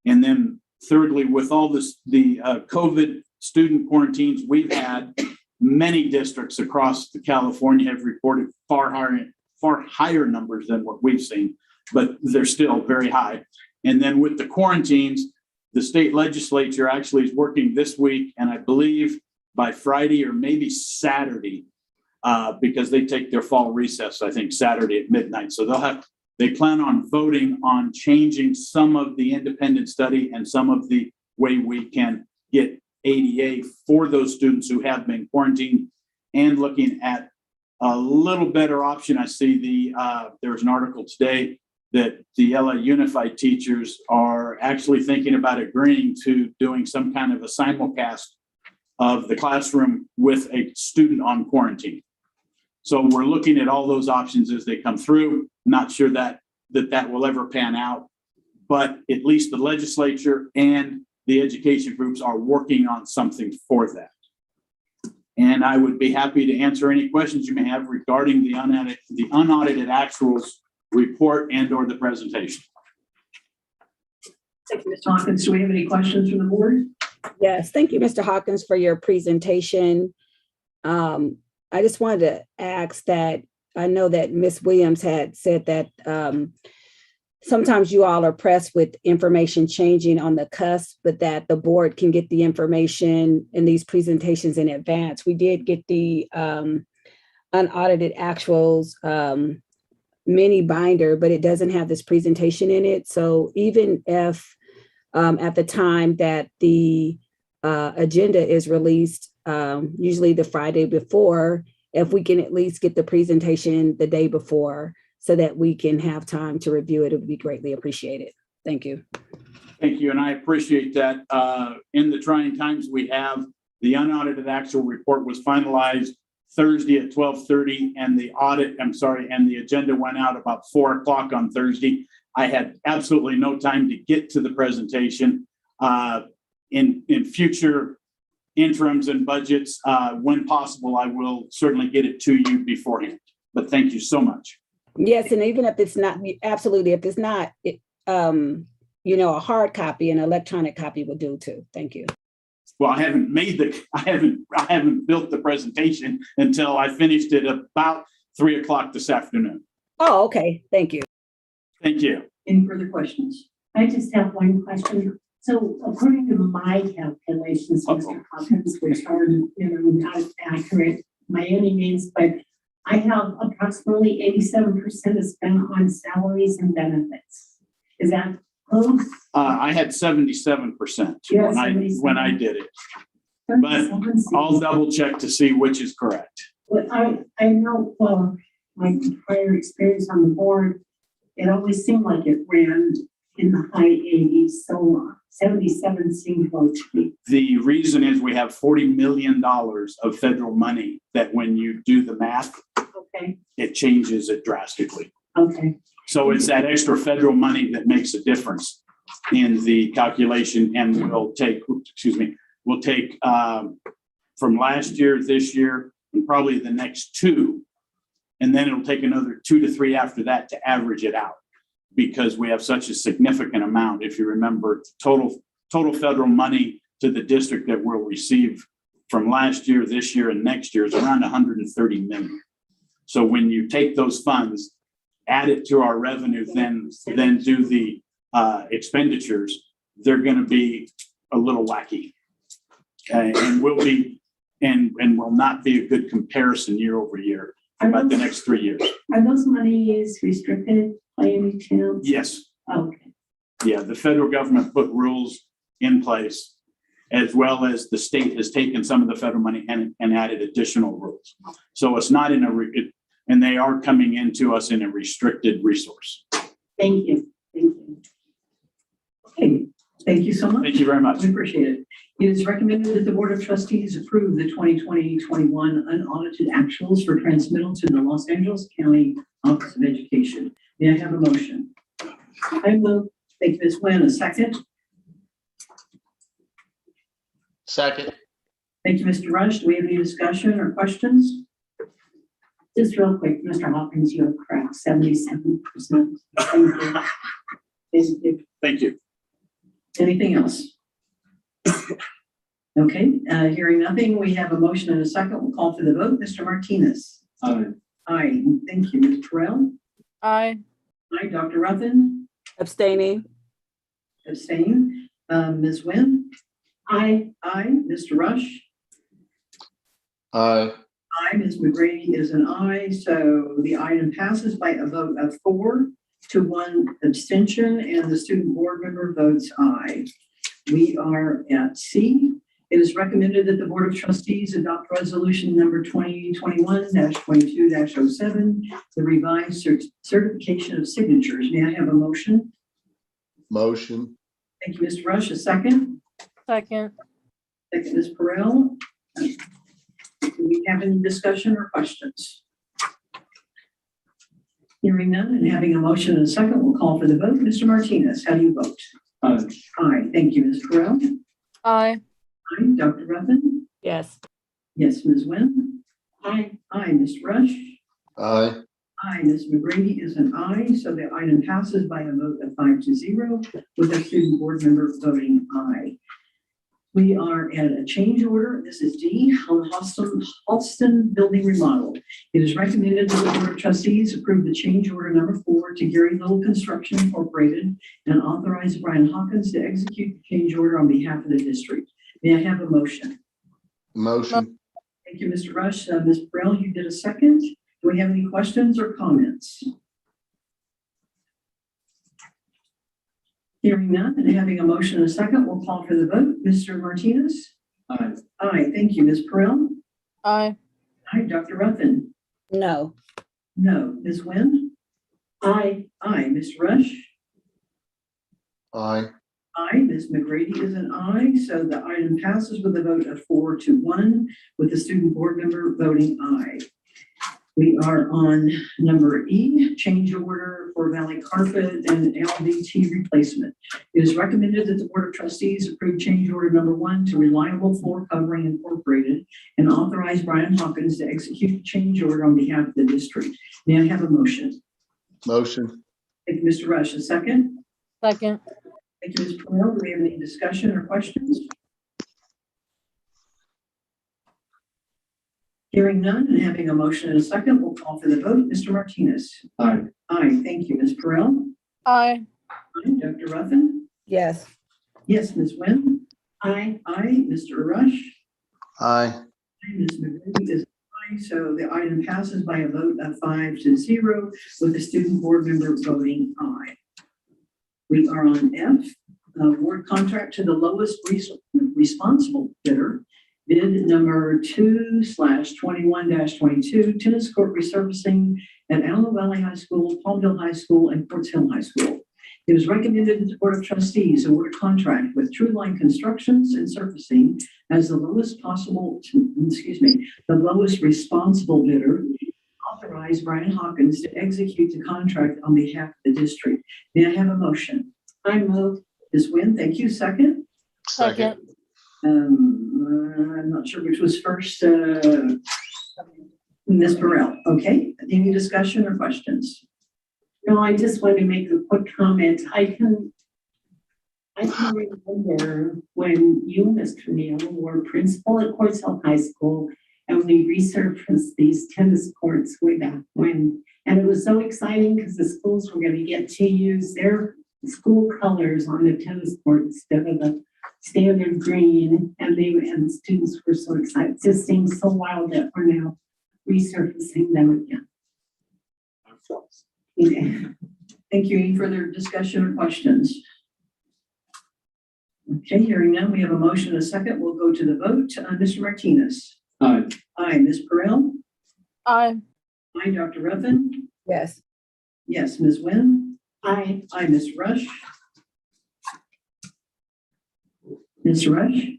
O: And then thirdly, with all this, the COVID student quarantines we've had, many districts across California have reported far higher numbers than what we've seen, but they're still very high. And then with the quarantines, the state legislature actually is working this week, and I believe by Friday or maybe Saturday, because they take their fall recess, I think Saturday at midnight. So they plan on voting on changing some of the independent study and some of the way we can get ADA for those students who have been quarantined, and looking at a little better option. I see there was an article today that the LA Unified teachers are actually thinking about agreeing to doing some kind of a simulcast of the classroom with a student on quarantine. So we're looking at all those options as they come through. Not sure that will ever pan out, but at least the legislature and the education groups are working on something for that. And I would be happy to answer any questions you may have regarding the unaudited actuals report and or the presentation.
A: Thank you, Ms. Hawkins. Do we have any questions from the board?
B: Yes, thank you, Mr. Hawkins, for your presentation. I just wanted to ask that, I know that Ms. Williams had said that sometimes you all are pressed with information changing on the cusp, but that the board can get the information in these presentations in advance. We did get the unaudited actuals mini binder, but it doesn't have this presentation in it. So even if at the time that the agenda is released, usually the Friday before, if we can at least get the presentation the day before so that we can have time to review it, it would be greatly appreciated. Thank you.
O: Thank you, and I appreciate that. In the trying times we have, the unaudited actual report was finalized Thursday at 12:30, and the agenda went out about 4 o'clock on Thursday. I had absolutely no time to get to the presentation. In future interims and budgets, when possible, I will certainly get it to you beforehand. But thank you so much.
B: Yes, and even if it's not, absolutely, if it's not a hard copy, an electronic copy will do too. Thank you.
O: Well, I haven't built the presentation until I finished it about 3 o'clock this afternoon.
B: Oh, okay. Thank you.
O: Thank you.
A: Any further questions?
D: I just have one question. So according to my calculations, Mr. Hopkins, which are, not accurate by any means, but I have approximately 87% is spent on salaries and benefits. Is that close?
O: I had 77%
D: Yeah,
O: when I did it, but I'll double check to see which is correct.
D: But I know, well, my prior experience on the board, it always seemed like it ran in the high 80s, so 77 seemed low to me.
O: The reason is we have $40 million of federal money that when you do the math,
D: Okay,
O: it changes it drastically.
D: okay.
O: So it's that extra federal money that makes a difference in the calculation, and we'll take from last year, this year, and probably the next two. And then it'll take another 2 to 3 after that to average it out, because we have such a significant amount. If you remember, total federal money to the district that we'll receive from last year, this year, and next year is around 130 million. So when you take those funds, add it to our revenue, then do the expenditures, they're going to be a little wacky, okay? And will not be a good comparison year over year for about the next 3 years.
D: Are those monies restricted by any chance?
O: Yes.
D: Okay.
O: Yeah, the federal government put rules in place, as well as the state has taken some of the federal money and added additional rules. So it's not and they are coming into us in a restricted resource.
D: Thank you. Thank you.
A: Okay, thank you so much.
O: Thank you very much.
A: We appreciate it. It is recommended that the Board of Trustees approve the 2020-21 unaudited actuals for transmittal to the Los Angeles County Office of Education. May I have a motion? I move. Thank you, Ms. Nguyen. A second?
C: Second.
A: Thank you, Mr. Rush. Do we have any discussion or questions?
D: Just real quick, Mr. Hopkins, you are correct, 77%. Thank you. Thank you.
O: Thank you.
A: Anything else? Okay, hearing nothing, we have a motion and a second. We'll call for the vote. Mr. Martinez.
I: Aye.
A: Aye. Thank you, Ms. Terrell.
N: Aye.
A: Aye, Dr. Ruffin.
B: Abstaining.
A: Abstain. Ms. Nguyen.
D: Aye.
A: Aye. Mr. Rush.
C: Aye.
A: Aye. Ms. McGrady is an aye. So the item passes by a vote of 4 to 1 abstention, and the student board member votes aye. We are at C. It is recommended that the Board of Trustees adopt resolution number 2021-22-07, the revised certification of signatures. May I have a motion?
C: Motion.
A: Thank you, Mr. Rush. A second?
N: Second.
A: Thank you, Ms. Burrell. Do we have any discussion or questions? Hearing none and having a motion and a second, we'll call for the vote. Mr. Martinez, how do you vote?
I: Aye.
A: Aye. Thank you, Ms. Burrell.
N: Aye.
A: Aye. Dr. Ruffin?
B: Yes.
A: Yes, Ms. Nguyen?
D: Aye.
A: Aye, Mr. Rush?
C: Aye.
A: Aye, Ms. McGrady is an aye, so the item passes by a vote of 5-0, with our student board member voting aye. We are at a change order. This is D on the Holston building remodel. It is recommended that the Board of Trustees approve the change order number 4 to Gary Little Construction Incorporated and authorize Brian Hawkins to execute the change order on behalf of the district. May I have a motion?
C: Motion.
A: Thank you, Mr. Rush. Ms. Burrell, you did a second. Do we have any questions or comments? Hearing none and having a motion and a second, we'll call for the vote. Mr. Martinez?
I: Aye.
A: Aye. Thank you, Ms. Perrell.
N: Aye.
A: Aye, Dr. Ruffin.
B: No.
A: No. Ms. Nguyen?
D: Aye.
A: Aye. Ms. Rush?
C: Aye.
A: Aye. Ms. McGrady is an aye, so the item passes with a vote of 4-1, with the student board member voting aye. We are on number E, change order for Valley Carpet and LVT replacement. It is recommended that the Board of Trustees approve change order number 1 to Reliable Floor Covering Incorporated and authorize Brian Hawkins to execute the change order on behalf of the district. May I have a motion?
C: Motion.
A: Thank you, Mr. Rush. A second?
N: Second.
A: Thank you, Ms. Pearl. Do we have any discussion or questions? Hearing none and having a motion and a second, we'll call for the vote. Mr. Martinez.
C: Aye.
A: Aye. Thank you, Ms. Pearl.
N: Aye.
A: Aye. Dr. Ruffin.
B: Yes.
A: Yes, Ms. Nguyen.
D: Aye.
A: Aye. Mr. Rush.
C: Aye.
A: Aye. Ms. McGrady is aye. So the item passes by a vote of 5-0 with the student board member voting aye. We are on F, award contract to the lowest responsible bidder. Bid number 2/21-22, tennis court resurfacing at Antelope Valley High School, Palmdale High School, and Ports Hill High School. It was recommended that the Board of Trustees award a contract with True Line Constructions and Surfacing as the lowest responsible bidder. Authorize Brian Hawkins to execute the contract on behalf of the district. May I have a motion?
D: I move.
A: Ms. Nguyen, thank you. Second?
N: Second.
A: I'm not sure which was first. Ms. Burrell. Okay. Any discussion or questions?
D: No, I just wanted to make a quick comment. I can remember when you, Mr. Neal, were principal at Ports Hill High School, and we resurfaced these tennis courts way back when. And it was so exciting because the schools were going to get to use their school colors on the tennis court instead of the standard green. And the students were so excited. It just seems so wild that we're now resurfacing them again. Yeah.
A: Thank you. Any further discussion or questions? Okay, hearing none, we have a motion and a second. We'll go to the vote. Mr. Martinez.
C: Aye.
A: Aye. Ms. Burrell.
N: Aye.
A: Aye. Dr. Ruffin.
B: Yes.
A: Yes. Ms. Nguyen.
D: Aye.
A: Aye. Ms. Rush. Ms. Rush.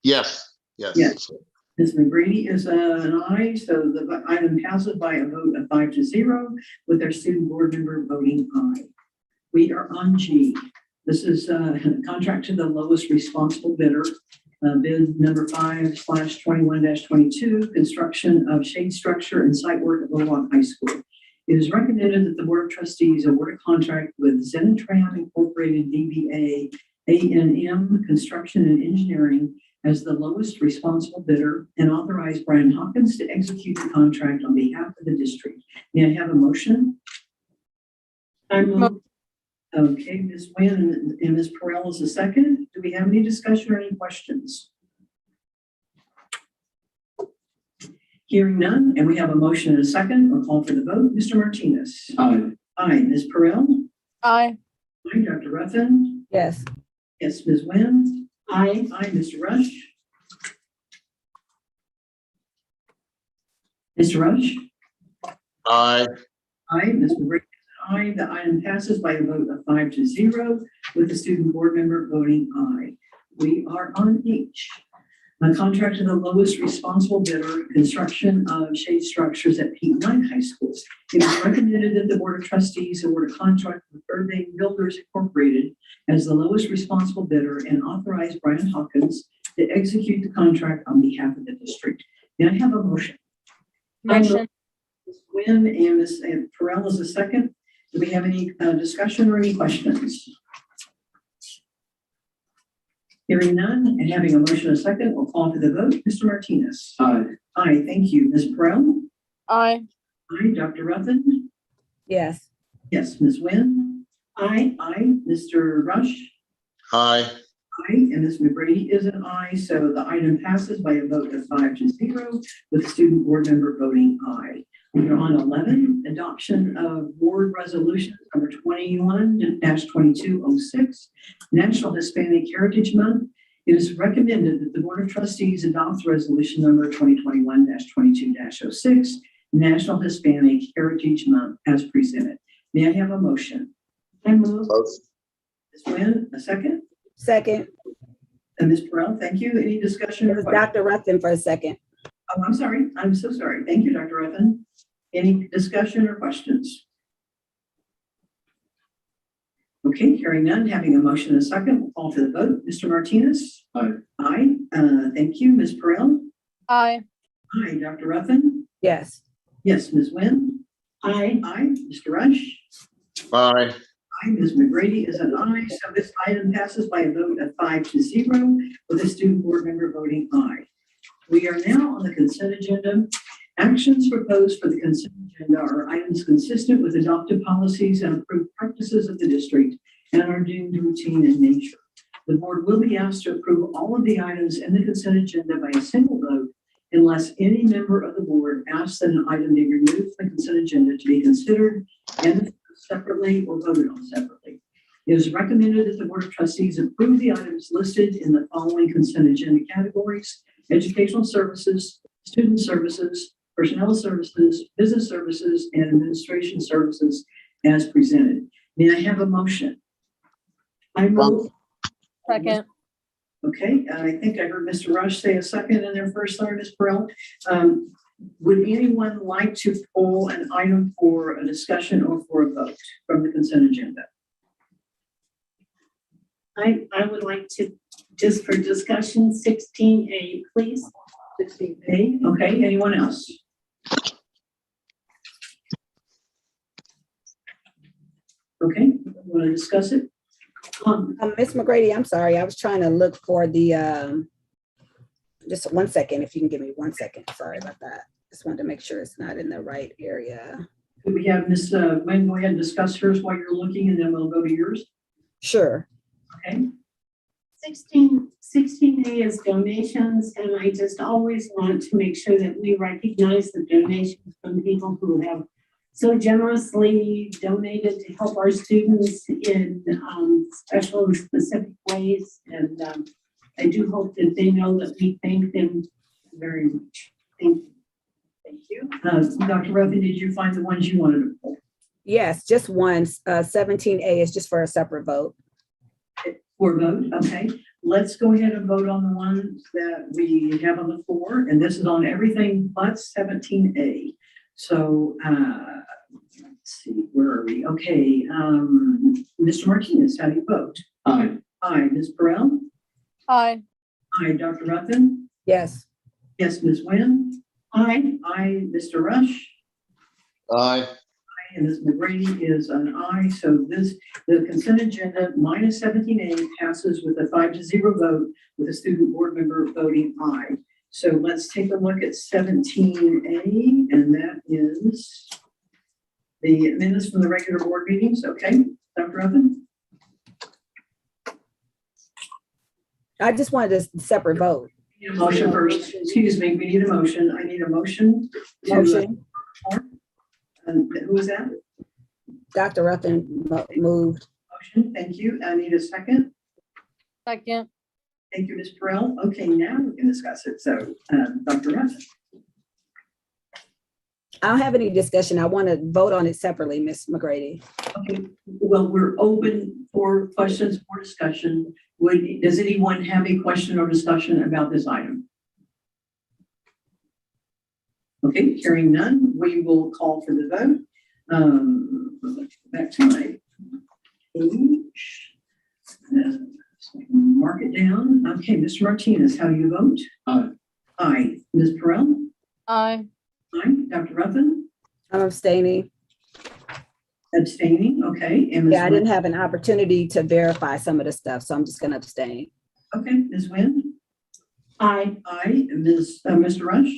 C: Yes. Yes.
A: Yes. Ms. McGrady is an aye, so the item passes by a vote of 5-0 with our student board member voting aye. We are on G. This is a contract to the lowest responsible bidder. Bid number 5/21-22, construction of shade structure and site work at Little Rock High School. It is recommended that the Board of Trustees award a contract with Zenitram Incorporated DBA A&M Construction and Engineering as the lowest responsible bidder and authorize Brian Hawkins to execute the contract on behalf of the district. May I have a motion?
D: I move.
A: Okay, Ms. Nguyen and Ms. Pearl is the second. Do we have any discussion or any questions? Hearing none, and we have a motion and a second. I'll call for the vote. Mr. Martinez.
C: Aye.
A: Aye. Ms. Pearl.
N: Aye.
A: Aye. Dr. Ruffin.
B: Yes.
A: Yes, Ms. Nguyen.
D: Aye.
A: Aye. Mr. Rush. Mr. Rush.
C: Aye.
A: Aye. Ms. McGrady. Aye. The item passes by a vote of 5-0 with the student board member voting aye. We are on H. A contract to the lowest responsible bidder, construction of shade structures at Pete Line High School. It is recommended that the Board of Trustees award a contract with Irving Builders Incorporated as the lowest responsible bidder and authorize Brian Hawkins to execute the contract on behalf of the district. May I have a motion?
N: Motion.
A: Ms. Nguyen and Ms. Pearl is a second. Do we have any discussion or any questions? Hearing none and having a motion and a second, we'll call for the vote. Mr. Martinez.
C: Aye.
A: Aye, thank you. Ms. Pearl.
N: Aye.
A: Aye. Dr. Ruffin.
B: Yes.
A: Yes. Ms. Nguyen.
D: Aye.
A: Aye. Mr. Rush.
C: Aye.
A: Aye. And Ms. McGrady is an aye. So the item passes by a vote of 5-0 with student board member voting aye. We're on 11, adoption of board resolution number 21-2206, National Hispanic Heritage Month. It is recommended that the Board of Trustees adopt resolution number 2021-22-06, National Hispanic Heritage Month as presented. May I have a motion?
D: I move.
A: Ms. Nguyen, a second?
B: Second.
A: And Ms. Pearl, thank you. Any discussion?
B: It was Dr. Ruffin for a second.
A: Oh, I'm sorry. I'm so sorry. Thank you, Dr. Ruffin. Any discussion or questions? Okay, hearing none, having a motion and a second, we'll call for the vote. Mr. Martinez?
C: Aye.
A: Aye. Thank you. Ms. Pearl?
N: Aye.
A: Aye. Dr. Ruffin?
B: Yes.
A: Yes. Ms. Nguyen?
D: Aye.
A: Aye. Mr. Rush?
C: Aye.
A: Aye. Ms. McGrady is an aye, so this item passes by a vote of 5-0 with a student board member voting aye. We are now on the consent agenda. Actions proposed for the consent agenda are items consistent with adopted policies and approved practices of the district and are deemed routine in nature. The board will be asked to approve all of the items in the consent agenda by a single vote unless any member of the board asks that an item be removed from the consent agenda to be considered and separately or voted on separately. It is recommended that the Board of Trustees approve the items listed in the following consent agenda categories: educational services, student services, personnel services, business services, and administration services as presented. May I have a motion? I move.
N: Second.
A: Okay, I think I heard Mr. Rush say a second in there first, sorry, Ms. Burrell. Would anyone like to pull an item for a discussion or for a vote from the consent agenda?
D: I would like to, just for discussion, 16A, please.
A: 16A, okay, anyone else? Okay, want to discuss it?
B: Ms. McGrady, I'm sorry, I was trying to look for the, just 1 second, if you can give me 1 second, sorry about that. Just wanted to make sure it's not in the right area.
A: Could we have Ms. Nguyen go ahead and discuss hers while you're looking, and then we'll go to yours?
B: Sure.
A: Okay.
D: 16A is donations, and I just always want to make sure that we recognize the donations from people who have so generously donated to help our students in special and specific ways. And I do hope that they know that we thank them very much. Thank you.
A: Thank you. Dr. Ruffin, did you find the ones you wanted to pull?
B: Yes, just one. 17A is just for a separate vote.
A: For a vote, okay. Let's go ahead and vote on the ones that we have on the floor, and this is on everything but 17A. So let's see, where are we? Okay, Mr. Martinez, how do you vote?
C: Aye.
A: Aye. Ms. Burrell?
N: Aye.
A: Aye. Dr. Ruffin?
B: Yes.
A: Yes, Ms. Nguyen?
D: Aye.
A: Aye. Mr. Rush?
C: Aye.
A: And Ms. McGrady is an aye. So the consent agenda minus 17A passes with a 5-0 vote with a student board member voting aye. So let's take a look at 17A, and that is the minutes from the regular board meetings. Okay, Dr. Ruffin?
B: I just wanted a separate vote.
A: Need a motion first. Excuse me, we need a motion. I need a motion.
B: Motion.
A: Who was that?
B: Dr. Ruffin moved.
A: Motion, thank you. I need a second.
N: Second.
A: Thank you, Ms. Burrell. Okay, now we can discuss it. So, Dr. Ruffin.
B: I don't have any discussion. I want to vote on it separately, Ms. McGrady.
A: Okay, well, we're open for questions or discussion. Does anyone have a question or discussion about this item? Okay, hearing none, we will call for the vote. Back to my page. Mark it down. Okay, Mr. Martinez, how do you vote?
C: Aye.
A: Aye. Ms. Burrell?
N: Aye.
A: Aye. Dr. Ruffin?
B: I'm abstaining.
A: Abstaining, okay. And Ms.
B: Yeah, I didn't have an opportunity to verify some of the stuff, so I'm just going to abstain.
A: Okay, Ms. Nguyen?
D: Aye.
A: Aye. And Mr. Rush?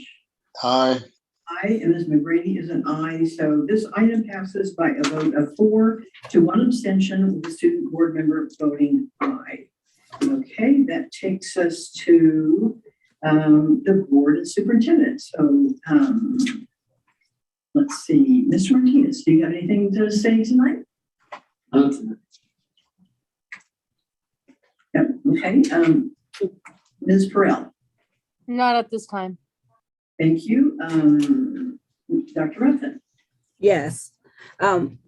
C: Aye.
A: Aye, and Ms. McGrady is an aye. So this item passes by a vote of 4 to 1 abstention with the student board member voting aye. Okay, that takes us to the board and superintendent. So let's see, Mr. Martinez, do you have anything to say tonight? Yep, okay. Ms. Burrell?
N: Not at this time.
A: Thank you. Dr. Ruffin?
B: Yes.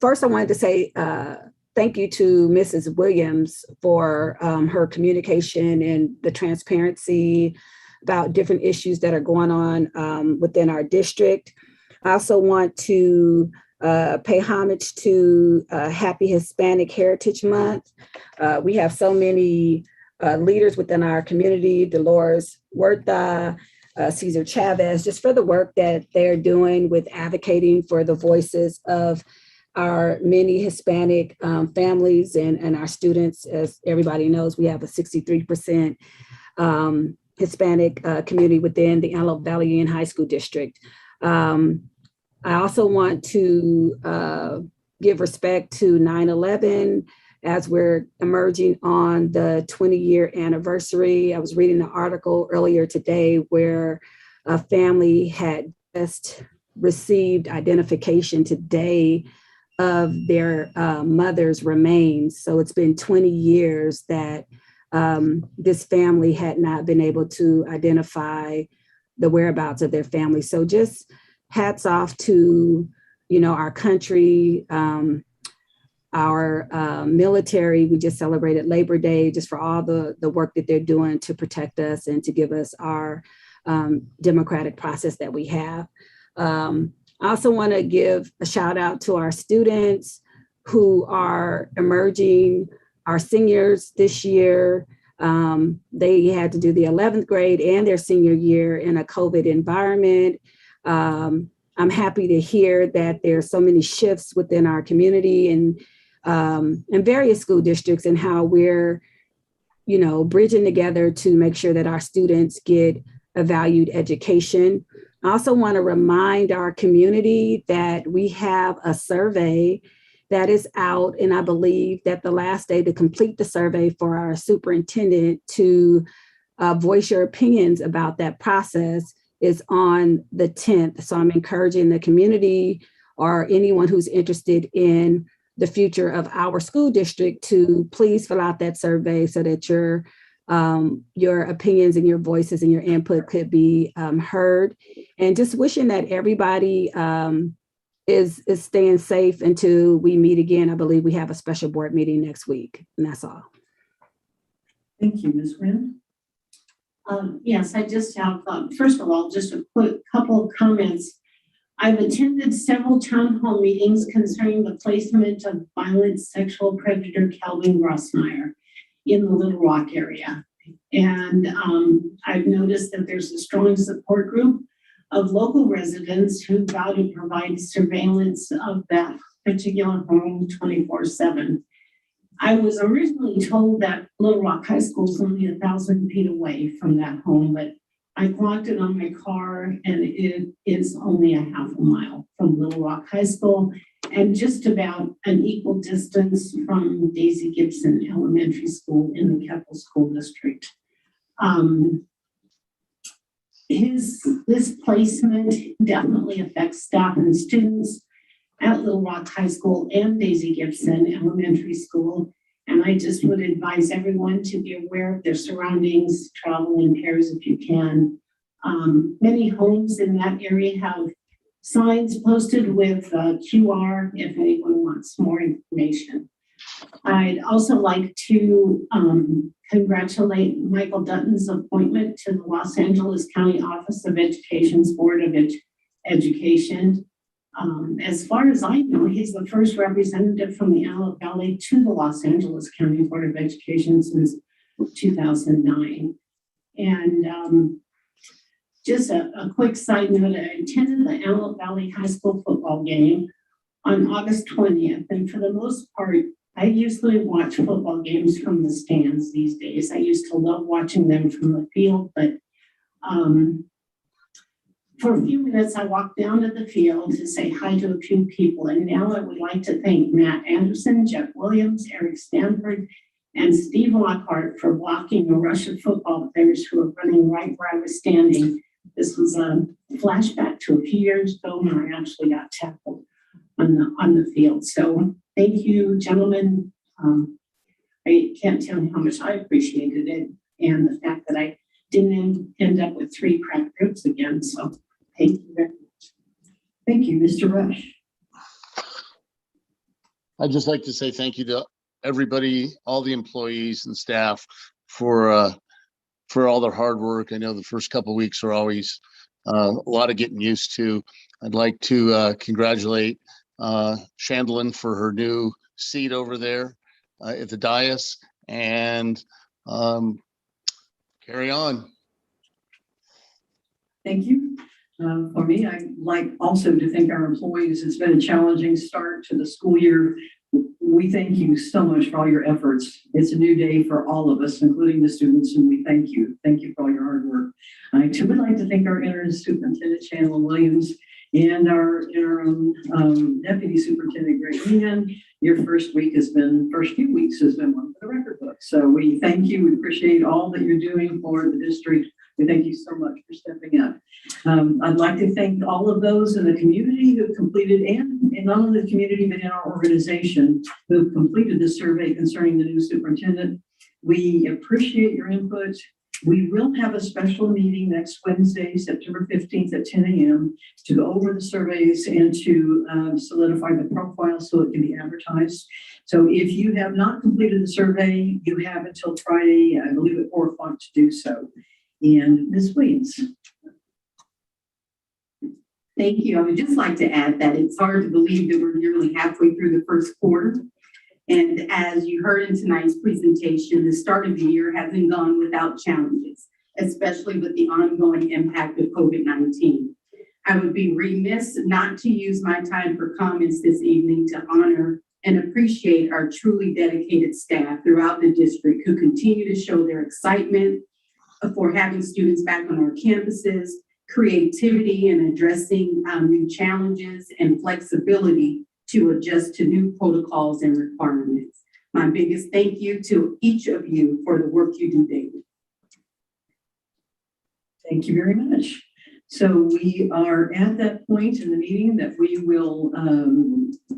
B: First, I wanted to say thank you to Mrs. Williams for her communication and the transparency about different issues that are going on within our district. I also want to pay homage to Happy Hispanic Heritage Month. We have so many leaders within our community, Dolores Huerta, Cesar Chavez, just for the work that they're doing with advocating for the voices of our many Hispanic families and our students. As everybody knows, we have a 63% Hispanic community within the Antelope Valley Union High School District. I also want to give respect to 9/11 as we're emerging on the 20-year anniversary. I was reading an article earlier today where a family had just received identification today of their mother's remains. So it's been 20 years that this family had not been able to identify the whereabouts of their family. So just hats off to, our country, our military. We just celebrated Labor Day, just for all the work that they're doing to protect us and to give us our democratic process that we have. I also want to give a shout out to our students who are emerging, our seniors this year. They had to do the 11th grade and their senior year in a COVID environment. I'm happy to hear that there's so many shifts within our community and various school districts, and how we're, bridging together to make sure that our students get a valued education. I also want to remind our community that we have a survey that is out, and I believe that the last day to complete the survey for our superintendent to voice your opinions about that process is on the 10th. So I'm encouraging the community or anyone who's interested in the future of our school district to please fill out that survey so that your opinions and your voices and your input could be heard. And just wishing that everybody is staying safe until we meet again. I believe we have a special board meeting next week, and that's all.
A: Thank you, Ms. Wynn.
D: Yes, I just have, first of all, just a quick couple of comments. I've attended several town hall meetings concerning the placement of violent sexual predator Calvin Grossmeyer in the Little Rock area. And I've noticed that there's a strong support group of local residents who vow to provide surveillance of that particular home 24/7. I was originally told that Little Rock High School is only 1,000 feet away from that home, but I clocked it on my car and it is only a half a mile from Little Rock High School and just about an equal distance from Daisy Gibson Elementary School in the Keppel School District. This placement definitely affects staff and students at Little Rock High School and Daisy Gibson Elementary School. And I just would advise everyone to be aware of their surroundings, travel in pairs if you can. Many homes in that area have signs posted with QR if anyone wants more information. I'd also like to congratulate Michael Dutton's appointment to the Los Angeles County Office of Education's Board of Education. As far as I know, he's the first representative from the Antelope Valley to the Los Angeles County Board of Education since 2009. And just a quick side note, I attended the Antelope Valley High School football game on August 20th. And for the most part, I usually watch football games from the stands these days. I used to love watching them from the field, but for a few minutes, I walked down to the field to say hi to a few people. And now I would like to thank Matt Anderson, Jeff Williams, Eric Stanford, and Steve Lockhart for blocking a rush of football players who were running right where I was standing. This was a flashback to a few years ago when I actually got tackled on the field. So thank you, gentlemen. I can't tell you how much I appreciated it and the fact that I didn't end up with 3 crack ribs again. So thank you very much.
A: Thank you, Mr. Rush.
C: I'd just like to say thank you to everybody, all the employees and staff for all their hard work. I know the first couple of weeks are always a lot of getting used to. I'd like to congratulate Chandlin for her new seat over there at the dais, and carry on.
A: Thank you. For me, I'd like also to thank our employees. It's been a challenging start to the school year. We thank you so much for all your efforts. It's a new day for all of us, including the students, and we thank you. Thank you for all your hard work. I too would like to thank our interim superintendent, Chandler Williams, and our interim deputy superintendent, Greg Meehan. Your first few weeks has been one for the record book. So we thank you. We appreciate all that you're doing for the district. We thank you so much for stepping up. I'd like to thank all of those in the community who completed, and not only the community, but in our organization who completed the survey concerning the new superintendent. We appreciate your input. We will have a special meeting next Wednesday, September 15th at 10 a.m. to go over the surveys and to solidify the profile so it can be advertised. So if you have not completed the survey, you have until Friday, I believe at 4 o'clock to do so. And Ms. Williams.
G: Thank you. I would just like to add that it's hard to believe that we're nearly halfway through the first quarter. And as you heard in tonight's presentation, the start of the year hasn't gone without challenges, especially with the ongoing impact of COVID-19. I would be remiss not to use my time for comments this evening to honor and appreciate our truly dedicated staff throughout the district who continue to show their excitement for having students back on our campuses, creativity in addressing new challenges, and flexibility to adjust to new protocols and requirements. My biggest thank you to each of you for the work you do daily.
A: Thank you very much. So we are at that point in the meeting that we will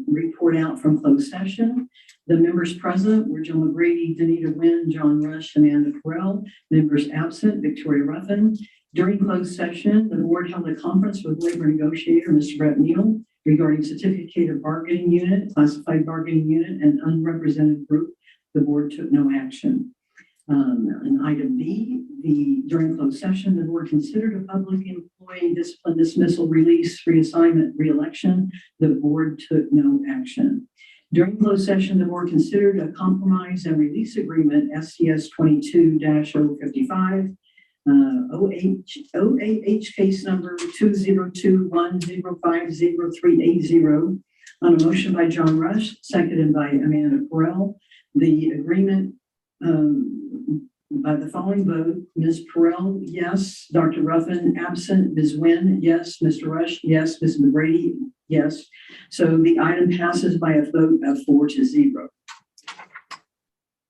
A: report out from closed session. The members present were Jill McGrady, Danita Wynn, John Rush, Amanda Farrell. Members absent, Victoria Ruffin. During closed session, the board held a conference with labor negotiator, Mr. Brett Neal, regarding certificated bargaining unit, classified bargaining unit, and unrepresented group. The board took no action. And item B, during closed session, the board considered a public employee discipline dismissal, release, reassignment, reelection. The board took no action. During closed session, the board considered a compromise and release agreement, STS 22-055, OAH case number 20210503080, on a motion by John Rush, seconded by Amanda Farrell. The agreement by the following vote: Ms. Farrell, yes; Dr. Ruffin, absent; Ms. Wynn, yes; Mr. Rush, yes; Ms. McGrady, yes. So the item passes by a vote of 4-0.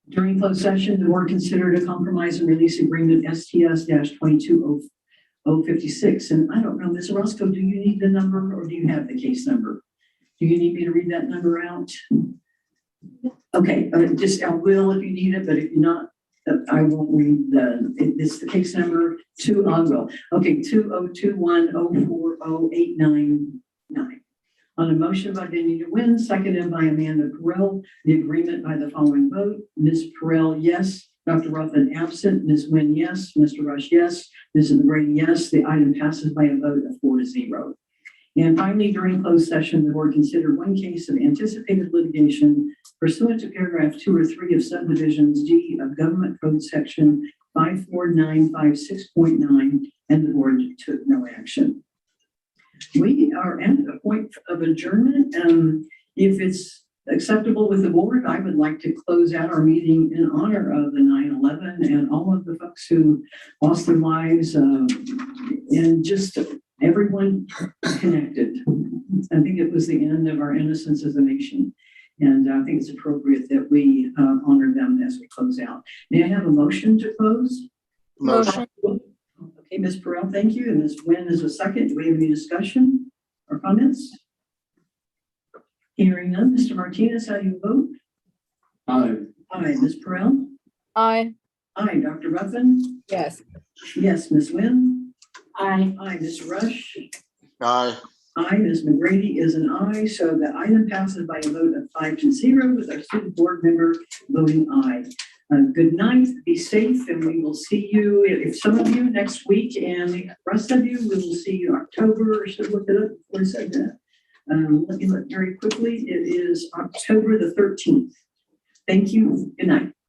A: During closed session, the board considered a compromise and release agreement, STS-22056. And I don't know, Ms. Orozco, do you need the number or do you have the case number? Do you need me to read that number out? Okay, I will if you need it, but if you're not, I won't read it's the case number 20210400899. On a motion by Danita Wynn, seconded by Amanda Farrell, the agreement by the following vote: Ms. Farrell, yes; Dr. Ruffin, absent; Ms. Wynn, yes; Mr. Rush, yes; Mrs. McGrady, yes. The item passes by a vote of 4-0. And finally, during closed session, the board considered one case of anticipated litigation pursuant to paragraph 2 or 3 of subdivisions G of Government Code section 54956.9, and the board took no action. We are at a point of adjournment. If it's acceptable with the board, I would like to close out our meeting in honor of the 9/11 and all of the folks who lost their lives, and just everyone connected. I think it was the end of our innocence as a nation. And I think it's appropriate that we honor them as we close out. May I have a motion to close?
N: Motion.
A: Okay, Ms. Farrell, thank you. And Ms. Wynn is a second. Do we have any discussion or comments? Hearing none. Mr. Martinez, how do you vote?
O: Aye.
A: Aye. Ms. Farrell?
N: Aye.
A: Aye. Dr. Ruffin?
B: Yes.
A: Yes. Ms. Wynn?
F: Aye.
A: Aye. Mr. Rush?
C: Aye.
A: Aye. Ms. McGrady is an aye. So the item passes by a vote of 5-0 with our student board member voting aye. Good night, be safe, and we will see you, if some of you, next week, and the rest of you, we will see you October. I should look it up before I said that. Let me look very quickly. It is October the 13th. Thank you. Good night.